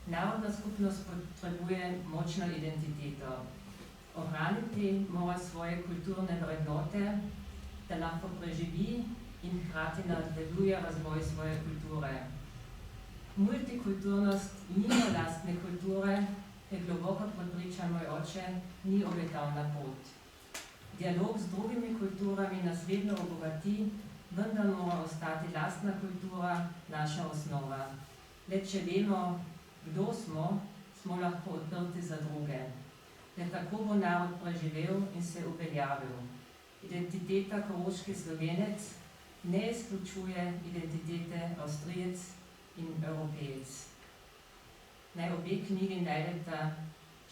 Narodna skupnost potrebuje močno identiteto. Ohraniti mora svoje kulturne vrednote, da lahko preživi in hkrati nadaljuje razvoj svoje kulture. Multikulturnost mimo lastne kulture, je globoko prepričan moj oče, ni obetavna pot. Dialog z drugimi kulturami nas vedno obogati, vendar mora ostati lastna kultura naša osnova. Le če vemo, kdo smo, smo lahko odprti za druge. Le tako bo narod preživel in se uveljavil. Identiteta koroški Slovenec ne izključuje identitete Avstrijec in Evropejec. Naj obe knjigi najdeta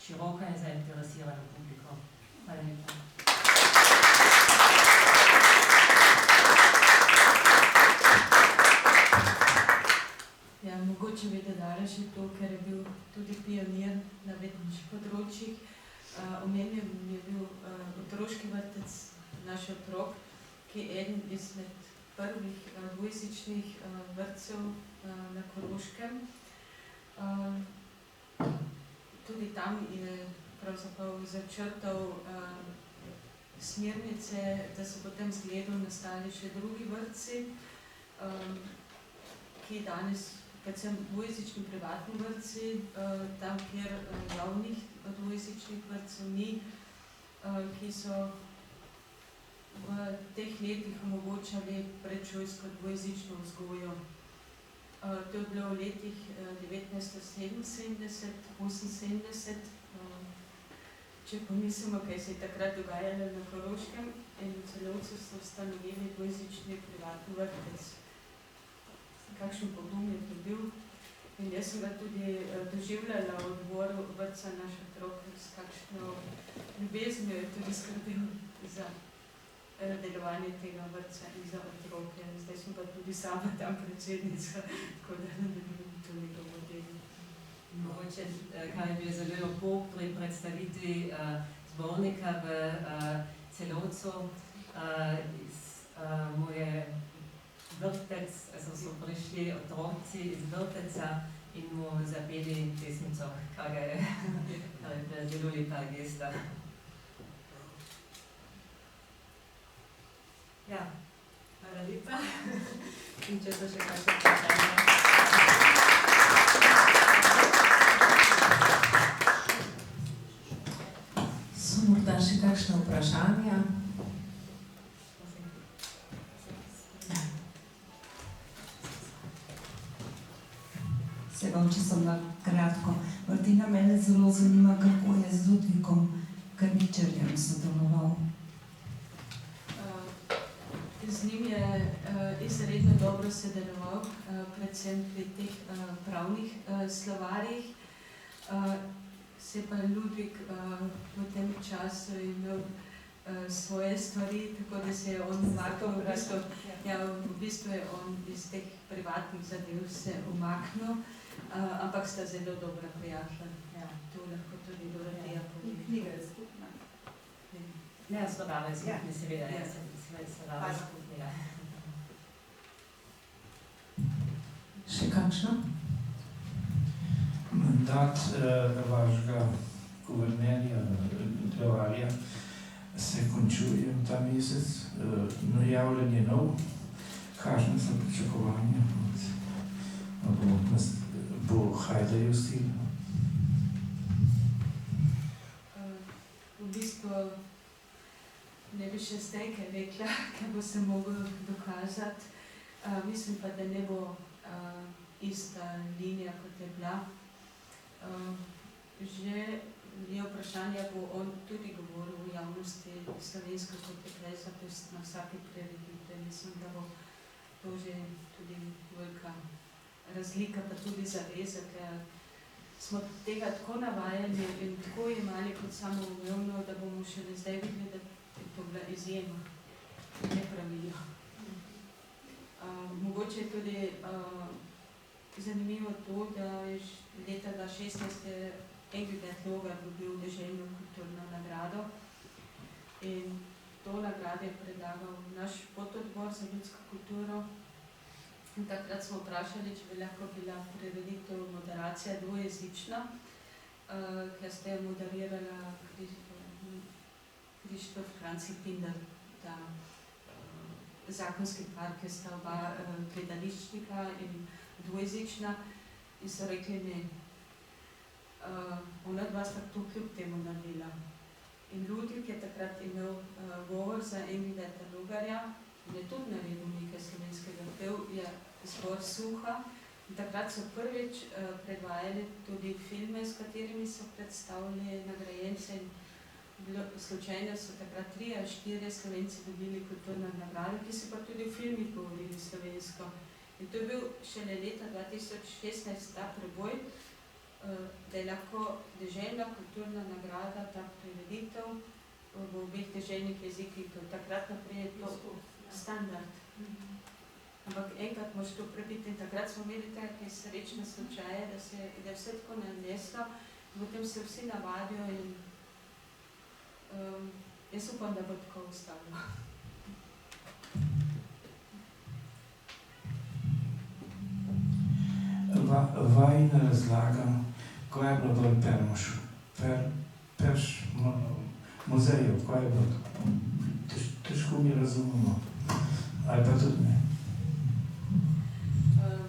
široka in zainteresirana publiko. Hvala lepa. Ja, mogoče bi dodala še to, ker je bil tudi pionir na več področjih. Omenjen je bil otroški vrtec Naš otrok, ki je eden izmed prvih dvojezičnih vrtcev na Koroškem. Tudi tam je pravzaprav začrtal smernice, da so potem zgledom nastali še drugi vrtci, ki danes predvsem dvojezični privatni vrtci, tam, kjer javnih dvojezičnih vrtcev ni, ki so v teh letih omogočali predšolsko dvojezično vzgojo. To je bilo v letih 1977-78. Če pomislimo, kaj se je takrat dogajalo na Koroškem, in v Celovcu so ustanovili dvojezični privatni vrtec. Kakšen pogum je to bil. In jaz sem ga tudi doživljala v odboru vrtca Naš otrok, s kakšno ljubeznijo je tudi skrbel za delovanje tega vrtca in za otroke. Zdaj sem pa tudi sama tam predsednica, tako da ne vem toliko o tem. Mogoče, kar je bil zelo lepo pri predstavitvi zbornika v Celovcu, mu je vrtec, so prišli otroci iz vrteca in mu zapeli pesmico, kar je zelo lepa gesta. Ja, hvala lepa. In če so še kakšne vprašanja. So morda še kakšne vprašanja? Če sem na kratko. Martina, mene zelo zanima, kako je z Ludvikom Karničarjem sodeloval. Z njim je izredno dobro sodeloval, predvsem pri teh pravnih slovarjih. Se pa Ludvik v tem času imel svoje stvari, tako da se je on umaknil. V bistvu je on iz teh privatnih zadev se umaknil, ampak sta zelo dobra prijatelja. To lahko tudi Doroteja pove. Knjiga je skupna. Ne, slova je skupni, seveda. Slova je skupni, ja. Še kakšno? Mandat vašega guvernerja Drevarja se končuje ta mesec. Najavljen je nov. Kakšne so pričakovanja? Bo Hajderjev stil? V bistvu ne bi še zdaj kaj rekla, kaj bo se mogel dokazati. Mislim pa, da ne bo ista linija, kot je bila. Že je vprašanje, bo on tudi govoril v javnosti slovensko, kot je prej zapisano na vsake prireditve. Mislim, da bo to že tudi velika razlika, pa tudi zaveza, ker smo tega tako navajeni in tako imeli kot samoumevno, da bomo še zdaj videli, da je to bila izjema, ne pravilo. Mogoče je tudi zanimivo to, da je leta 2016 Engelbert Logar dobil deželno kulturno nagrado in to nagrado je predlagal naš pododbor za ljudsko kulturo. In takrat smo vprašali, če bi lahko bila prireditev moderacija dvojezična, ker ste moderirala Krištof Kranjci-Pinder, ta zakonski par, ki sta oba gledališčnika in dvojezična, in so rekli ne. Ona dva sta to kljub temu naredila. In Ludwik je takrat imel govor za Engelberta Logarja in je tudi naredil nekaj slovenskega. Pel je zbor Suha in takrat so prvič predvajali tudi filme, s katerimi so predstavili nagrajence. Slučajno so takrat 3 ali 4 Slovenci dobili kulturno nagrado, ki so pa tudi v filmih govorili slovensko. In to je bil šele leta 2016 ta preboj, da je lahko deželna kulturna nagrada, ta prireditev v obeh deželnih jezikih. Takrat naprej je to standard. Ampak enkrat moraš to prebiti in takrat smo imeli take srečne slučaje, da je vse tako naneslo, potem se vsi navadijo in jaz upam, da bo tako ostalo. Vajna razlaga, ko je bilo dol Perš muzeju, ko je bilo težko mi razumemo, ali pa tudi ne.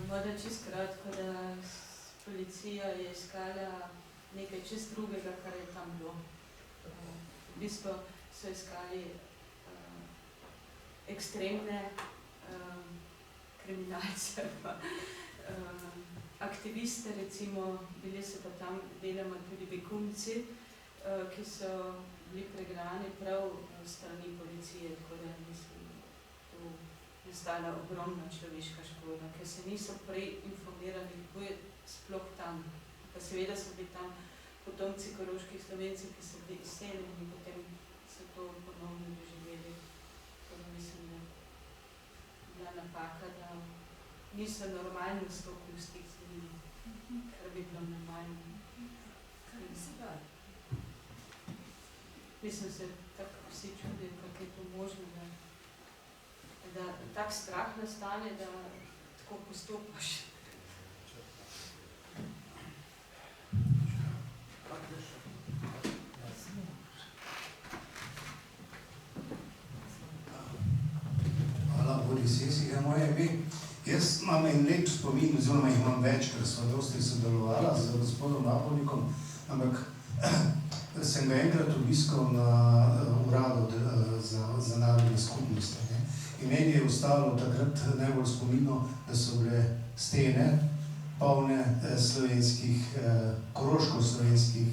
Morda čisto kratko, da policija je iskala nekaj čisto drugega, kar je tam bilo. V bistvu so iskali ekstremne kriminalce, aktiviste, recimo, bili so pa tam deloma tudi begunci, ki so bili pregnani prav strani policije, tako da mislim, tu je stala ogromna človeška škoda, ker se niso prej informirali, kdo je sploh tam. Pa seveda so bili tam potomci koroških Slovencev, ki so bili izseljeni in potem so to ponovno doživeli. Tako da mislim, da je bila napaka, da niso normalno vstopili v stik z njimi, kar bi bilo normalno. Mislim se, tako vsi čudijo, kako je to možno, da tak strah nastane, da tako postopaš. Hvala, bodi sesi, je moje ime. Jaz imam en lep spomin, oziroma jih imam več, ker sva dosti sodelovala z gospodom Lapovnikom, ampak sem ga enkrat obiskal na uradu za narodne skupnosti. In meni je ostalo takrat najbolj spomino, da so bile stene polne koroško-slovenskih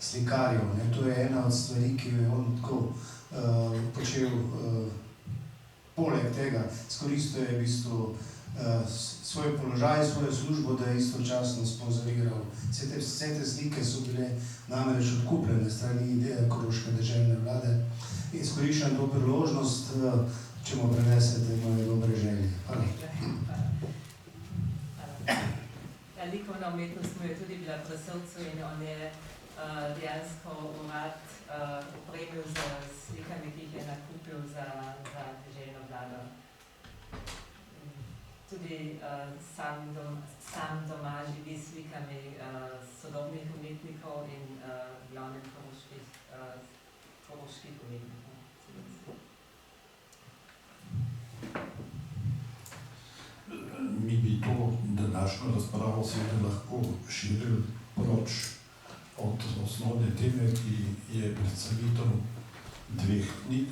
slikarjev. To je ena od stvari, ki jo je on tako počel poleg tega. Izkoristil je v bistvu svoj položaj, svojo službo, da je istočasno sponzoriral. Vse te slike so bile namreč odkupljene strani koroške deželne vlade. Izkoriščam to priložnost, če mu prenesete moje dobre želje. Hvala. Likovna umetnost mu je tudi bila pri srcu in on je dejansko urad opremil z slikami, ki jih je nakupil za deželno vlado. Tudi sam doma živi s slikami sodobnih umetnikov in glavnih koroških umetnikov. Mi bi to današnjo razpravo seveda lahko širili proč od osnovne teme, ki je predstavitev 2 knjig.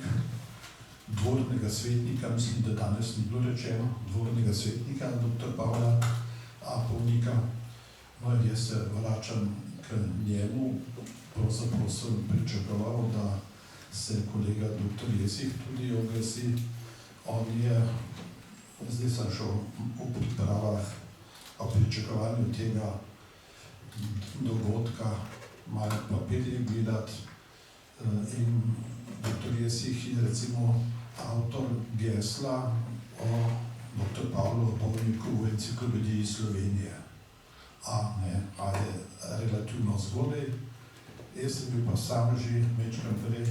Dvornega svetnika, mislim, da danes ni bilo rečeno, dvornega svetnika, dr. Pavla Apovnika. No, jaz se vračam k njemu, pravzaprav sem pričakoval, da se kolega dr. Jesih tudi oglasi. On je, zdaj sem šel v pripravah o pričakovanju tega dogodka, malo papirje gledati in dr. Jesih je recimo avtor gesla o dr. Pavlu Apovniku v enciklopediji Slovenije. A je relativno zgodaj. Jaz sem bil pa sam že večkrat prej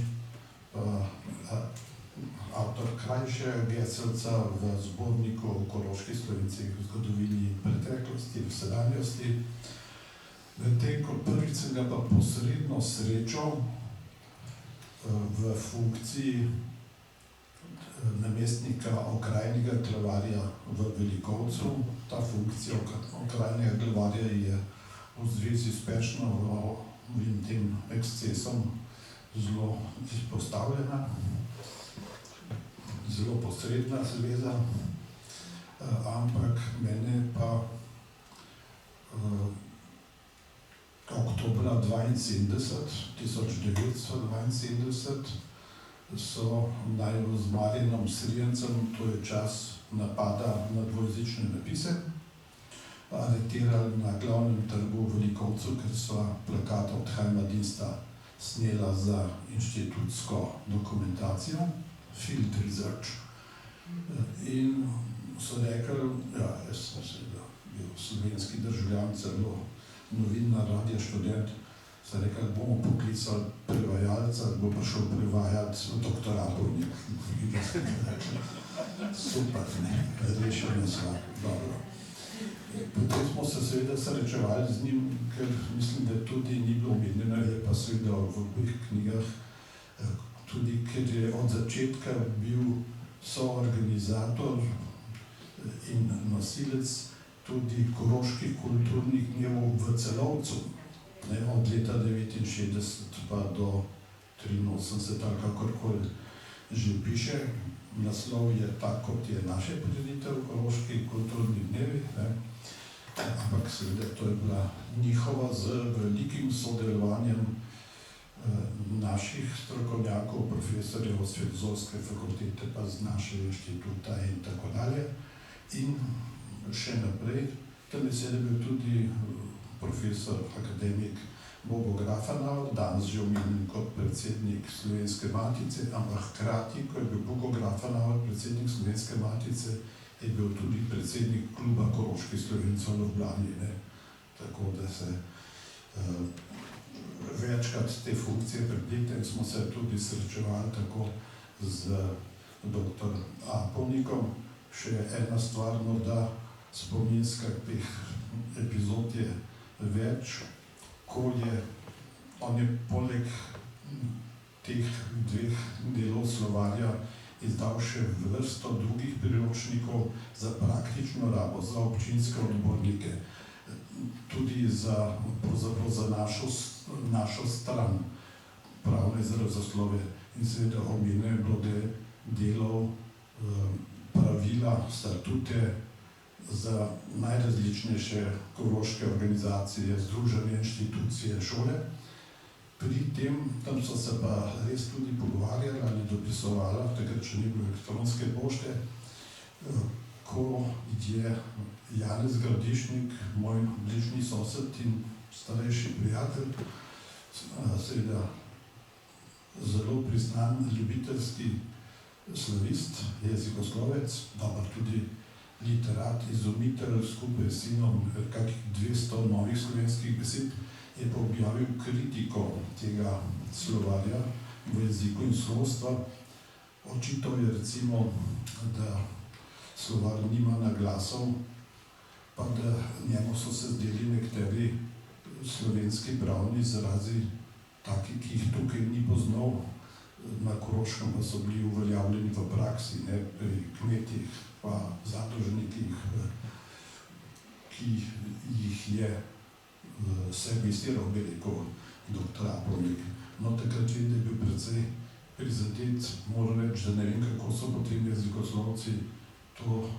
avtor krajšega geselca v zborniku o koroških Slovencih v zgodovini in preteklosti, v sedanjosti. Medtem ko prvič sem ga pa posredno srečal v funkciji namestnika okrajnega glavarja v Velikovcu. Ta funkcija okrajnega glavarja je v zvezi s Peršnovo in tem ekscesom zelo izpostavljena, zelo posredna zveza, ampak mene pa oktobra 1972 so naju z Marjanom Srjencem, to je čas napada na dvojezične napise, aretirali na glavnem trgu v Likovcu, ker so plakat od Heimatdiensta snela za inštitutsko dokumentacijo, field research. In so rekli, ja, jaz sem seveda bil slovenski državljan, celo novinar, radio študent, so rekli, bomo poklicali prevajalca, bo prišel prevajati doktoratovnik. Super, ne, rešeno sva, dobro. Potem smo se seveda srečevali z njim, ker mislim, da tudi ni bilo omenjeno, je pa seveda v obeh knjigah, tudi ker je od začetka bil soorganizator in nosilec tudi koroških kulturnih dnevov v Celovcu, ne, od leta 1969 pa do 1983, ali kakorkoli že piše. Naslov je tak, kot je naše prireditev, koroški kulturni dnevi, ne. Ampak seveda to je bila njihova z velikim sodelovanjem naših strokovnjakov, profesorjev z Filozofske fakultete, pa z našega inštituta in tako dalje. In še naprej, tam je bil tudi profesor, akademik Bogo Grafenauer, danes že omenjen kot predsednik Slovenske matice, ampak hkrati, ko je bil Bogo Grafenauer predsednik Slovenske matice, je bil tudi predsednik kluba koroških Slovencev v Ljubljani, ne. Tako da se večkrat te funkcije preplete in smo se tudi srečevali tako z dr. Apolnikom. Še ena stvar morda spominska, teh epizod je več, ko je on je poleg teh dveh delov slovarja izdal še vrsto drugih priročnikov za praktično rabo, za občinske odbornike, tudi za našo stran pravne izrazoslove. In seveda omenjeno je bilo delov, pravila, statute za najrazličnejše koroške organizacije, združenje, inštitucije, šole. Pri tem, tam so se pa res tudi pogovarjali ali dopisovali, takrat še ni bilo elektronske pošte, ko je Janez Gradišnik, moj bližnji sosed in starejši prijatelj, seveda zelo priznan ljubiteljski slavist, jezikoslovec, dober tudi literat, izumitelj, skupaj s sinom kakih 200 novih slovenskih besed, je pa objavil kritiko tega slovarja v jeziku in slovstva. Očital je recimo, da slovar nima naglasov, pa da njemu so se zdeli nekateri slovenski pravni izrazi taki, ki jih tukaj ni poznal, na Koroškem pa so bili uveljavljeni v praksi, ne, pri kmetih pa zadružnikih, ki jih je servisiral, bi rekel, dr. Apolnik. No, takrat vem, da je bil precej prizadet, moram reči, da ne vem, kako so potem jezikoslovci to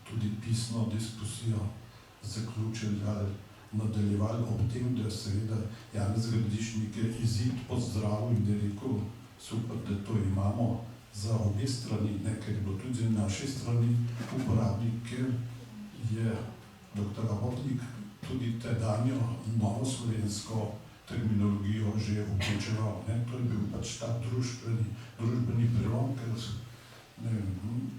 tudi pisno diskusijo zaključili ali nadaljevali ob tem, da seveda Janez Gradišnik je izid pozdravil in da je rekel, super, da to imamo za obe strani, ne, ker je bilo tudi z naše strani uporabnik, ker je dr. Apolnik tudi tedanjo novo slovensko terminologijo že vključeval, ne. To je bil pač ta družbeni prelom, ker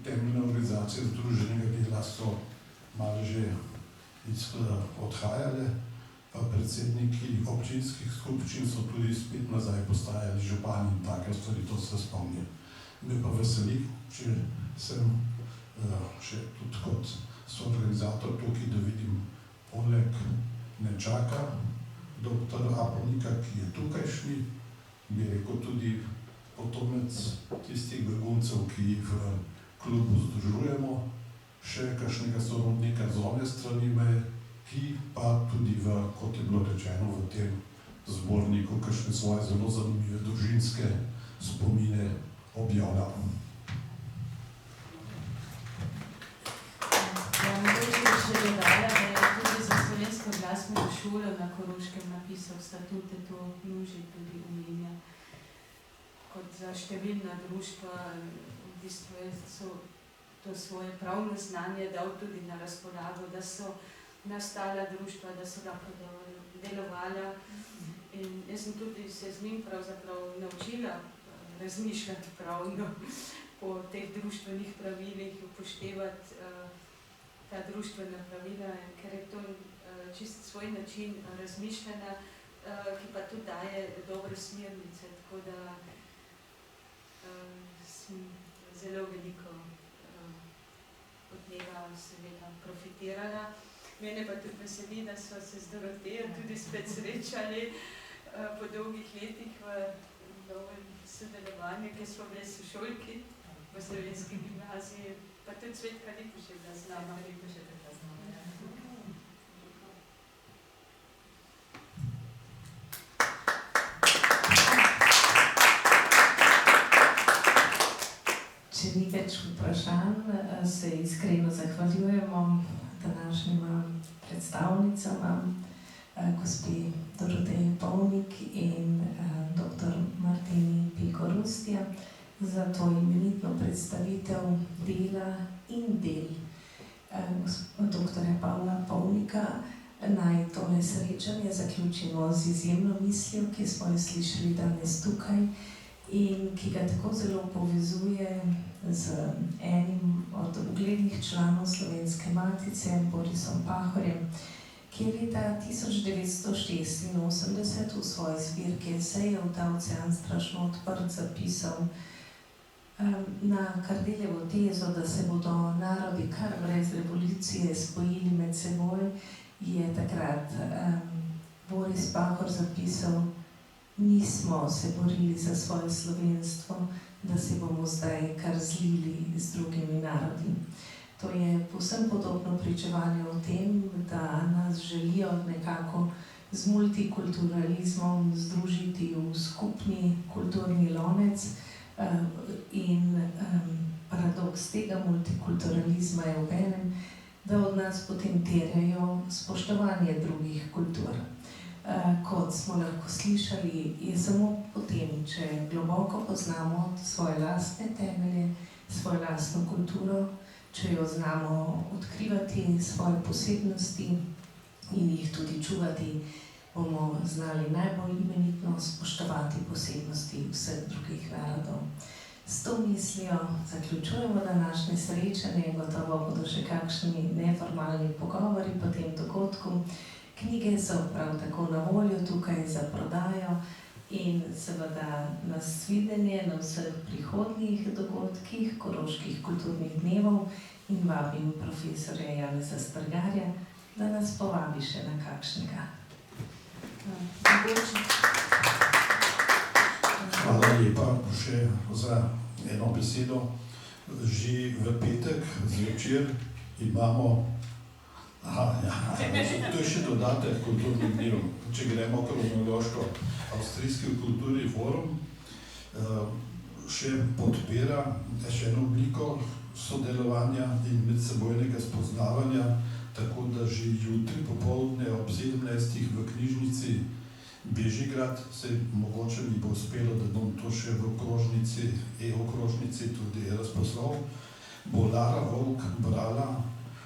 temeljne organizacije združenega dela so malo že odhajale, pa predsedniki občinskih skupščin so tudi spet nazaj postajali župani in take stvari, to se spomnim. Me pa veseli, če sem še tudi kot soorganizator tukaj, da vidim poleg nečaka dr. Apolnika, ki je tukajšnji, bi rekel tudi potomec tistih beguncev, ki jih v klubu združujemo, še kakšnega sorodnika z one strani meje, ki pa tudi v, kot je bilo rečeno, v tem zborniku kakšne svoje zelo zanimive družinske spomine objavlja. Ja, mogoče bi še dodala, da je tudi za Slovensko glasbeno šolo na Koroškem napisal statute, to Nuži tudi omenja. Kot za številna društva, v bistvu so to svoje pravno znanje dal tudi na razpolago, da so nastala društva, da so lahko delovala. In jaz sem tudi se z njim pravzaprav naučila razmišljati pravno po teh društvenih pravilih, upoštevati ta društvena pravila, ker je to čist svoj način razmišljanja, ki pa tudi daje dobre smernice, tako da sem zelo veliko od njega seveda profitirala. Mene pa tudi veseli, da so se z Dorotejo tudi spet srečali po dolgih letih v novem sodelovanju, kjer smo bili sošolki v Slovenski gimnaziji, pa tudi Cvetka Lipuš je bila z nama. Če ni več vprašanj, se iskreno zahvaljujemo današnjima predstavnicama, gospe Doroteji Pavnik in dr. Martini Pikorustja, za to imenitno predstavitev dela in del dr. Pavla Pavnika. Naj tole srečanje zaključimo z izjemno mislijo, ki smo jo slišali danes tukaj in ki ga tako zelo povezuje z enim od uglednih članov Slovenske matice, Borisom Pahorjem, ki je leta 1986 v svoji zbirki esejev Ta ocean strašno odprt zapisal na Kardeljevo tezo, da se bodo narodi kar brez revolucije spojili med seboj, je takrat Boris Pahor zapisal: mi smo se borili za svoje slovenstvo, da se bomo zdaj kar zlili z drugimi narodi. To je povsem podobno pričevanje o tem, da nas želijo nekako z multikulturalizmom združiti v skupni kulturni lonec in paradoks tega multikulturalizma je obenem, da od nas potem terjajo spoštovanje drugih kultur. Kot smo lahko slišali, je samo potem, če globoko poznamo svoje lastne temelje, svojo lastno kulturo, če jo znamo odkrivati, svoje posebnosti in jih tudi čuvati, bomo znali najbolj imenitno spoštovati posebnosti vseh drugih narodov. S to mislijo zaključujemo današnje srečanje, gotovo bodo še kakšni neformalni pogovori po tem dogodku. Knjige so prav tako na voljo tukaj za prodajo in seveda nasvidenje na vseh prihodnjih dogodkih Koroških kulturnih dnevov in vabim profesorja Janeza Strgarja, da nas povabi še na kakšnega. Hvala lepa še za eno besedo. Že v petek zvečer imamo to je še dodatek kulturnih dnev. Če gremo kronološko, Avstrijski kulturni forum še podpira še eno obliko sodelovanja in medsebojnega spoznavanja, tako da že jutri popoldne ob 17. v knjižnici Bežigrad se mogoče mi bo uspelo, da bom to še v okrožnici, e-okrožnici tudi razposlal, bo Lara Volk brala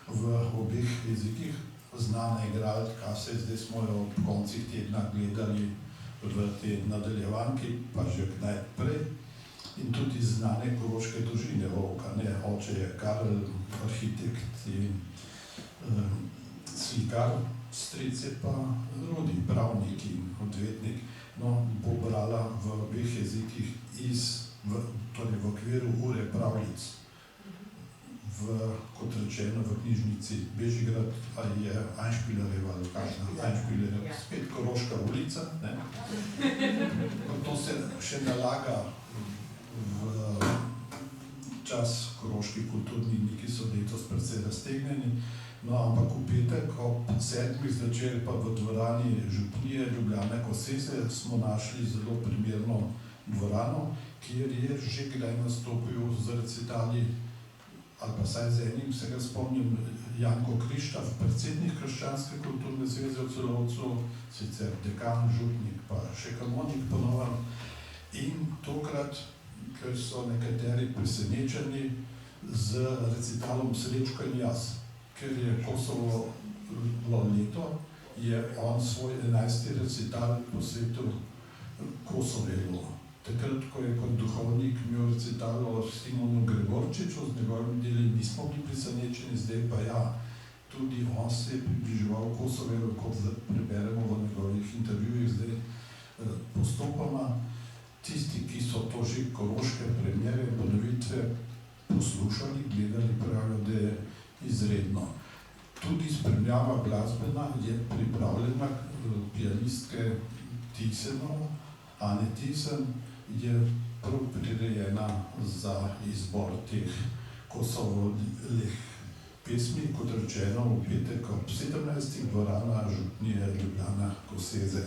v obeh jezikih, znana igralka, zdaj smo jo ob koncih tedna gledali v te nadaljevanki, pa že kdaj prej, in tudi znane koroške družine Volka, oče je Karel, arhitekt in slikar, stric je pa Rudi, pravnik in odvetnik. No, bo brala v obeh jezikih torej v okviru ure pravljic. Kot rečeno, v knjižnici Bežigrad, ali je Einspielerjeva ali kakšna Einspielerjeva, spet Koroška ulica. To se še nalaga v čas koroški kulturni dni, ki so letos precej raztegnjeni. No, ampak v petek ob 7. zvečer pa v dvorani župnije Ljubljane Koseze smo našli zelo primerno dvorano, kjer je že kdaj nastopil z recitali, ali pa saj z enim, se ga spomnim, Janko Krištaf, predsednik Krščanske kulturne zveze v Celovcu, sicer dekan, župnik, pa še kanodnik ponovan. In tokrat, ker so nekateri presenečeni z recitalom Srečko in jaz, ker je Kosovo leto, je on svoj 11. recital posvetil Kosovelu. Takrat, ko je kot duhovnik imel recital o Simonu Gregorčiču, z njegovimi deli nismo bili presenečeni, zdaj pa ja, tudi on se je približeval Kosovelu, kot preberemo v njegovih intervjujih zdaj postopoma. Tisti, ki so to že koroške premjere, ponovitve poslušali, gledali, pravijo, da je izredno. Tudi spremljava glasbena je pripravljena pianistke Tisenov, Ane Tisen, je prav prirejena za izbor teh Kosovovih pesmi, kot rečeno, v petek ob 17. dvorana župnije Ljubljana Koseze.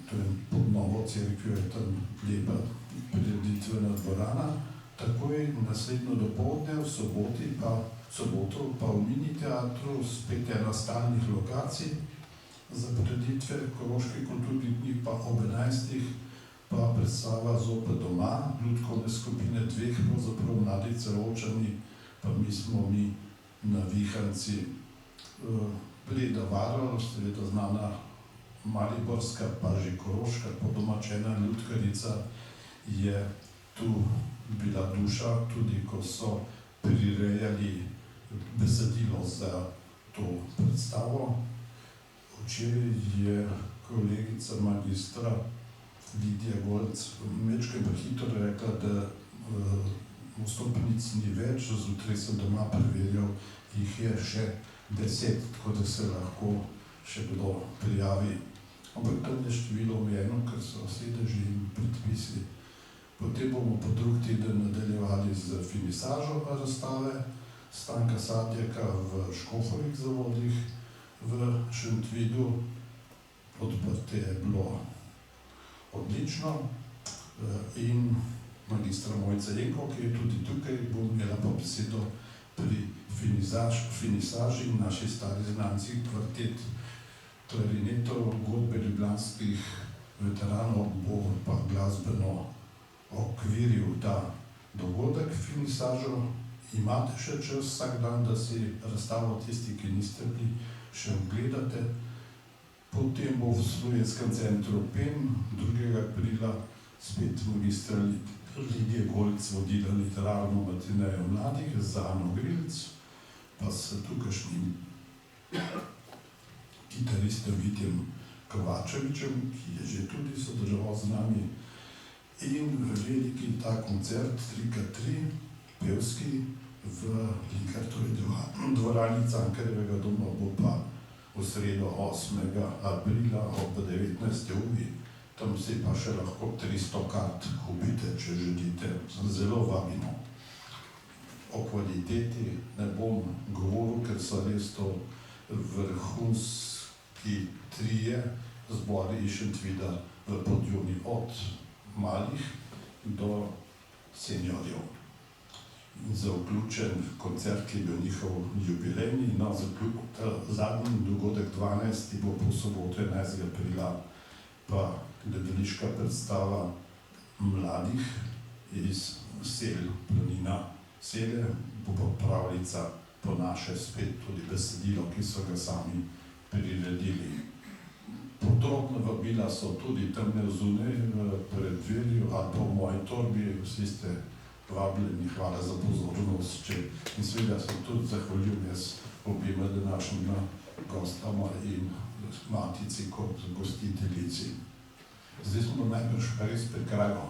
To je pod novo cerkvijo, je tam lepa prireditvena dvorana. Takoj naslednjo dopoldne, v soboto pa v mini teatru spet ena stalnih lokacij za prireditve koroške kulturnih dni, pa ob 11. pa predstava Zopet doma, ljudkovne skupine dveh, pravzaprav Mladi Celovčani, pa mi smo navihanci. Bleda Varol, seveda znana mariborska, pa že koroška podomačena ljudkarica, je tu bila duša, tudi ko so prirejali besedilo za to predstavo. Včeraj je kolegica magistra Lidija Golc mečke hitro rekla, da vstopnic ni več, zjutraj sem doma preverjal, jih je še 10, tako da se lahko še kdo prijavi. Ampak tam je število omejeno, ker so sedeži in predpisi. Potem bomo po drug teden nadaljevali z finisažo razstave Stanka Sadjaka v Škofovih zavodih v Šentvidu. Odprtje je bilo odlično in magistra Mojca Jenko, ki je tudi tukaj, bo imela pa besedo pri finisaži in naši stari znanci kvartet klarinetov, godbe ljubljanskih veteranov bo pa glasbeno okviril ta dogodek, finisažo. Imate še čas vsak dan, da si razstavo tisti, ki niste bili, še ogledate. Potem bo v Slovenskem centru PEN 2. aprila spet magistra Lidija Golc vodila literarno matinejo mladih z Ano Grilc, pa s tukajšnjim kitaristom Vitjem Kovačevičem, ki je že tudi sodeloval z nami. In veliki ta koncert 3x3, pevski, v Linkertovi dvorani Cankarjevega doma bo pa v sredo 8. aprila ob 19. uri. Tam si pa še lahko 300 kart kupite, če želite. Zelo vabimo. O kvaliteti ne bom govoril, ker so res to vrhunski trije zbori iz Šentvida v Podjuni, od malih do seniorjev. Za vključen koncert, ki je bil njihov jubilejni, no, zadnji dogodek 12. bo po soboto 11. aprila pa gledališka predstava mladih iz Sel, planina Sele, bo pa pravljica po naše, spet tudi besedilo, ki so ga sami priredili. Podrobna vabila so tudi tam zunaj v preddverju ali pa v moji torbi, vsi ste vabljeni, hvala za pozornost. In seveda se tudi zahvaljujem jaz obima današnjima gostama in matici kot gostiteljici. Zdaj smo najbrž res pri kraju.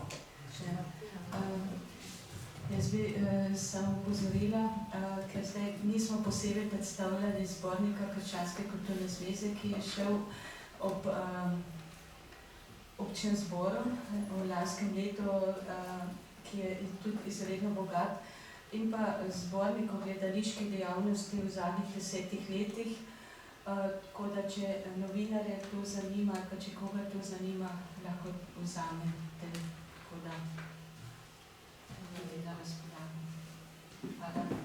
Jaz bi samo opozorila, ker zdaj nismo posebej predstavljali zbornika Krščanske kulturne zveze, ki je šel ob občnem zboru v lanskem letu, ki je tudi izredno bogat, in pa zbornik o gledališki dejavnosti v zadnjih 10 letih. Tako da, če novinarje to zanima, pa če koga to zanima, lahko vzamete. Tako da, na razpolago. Hvala.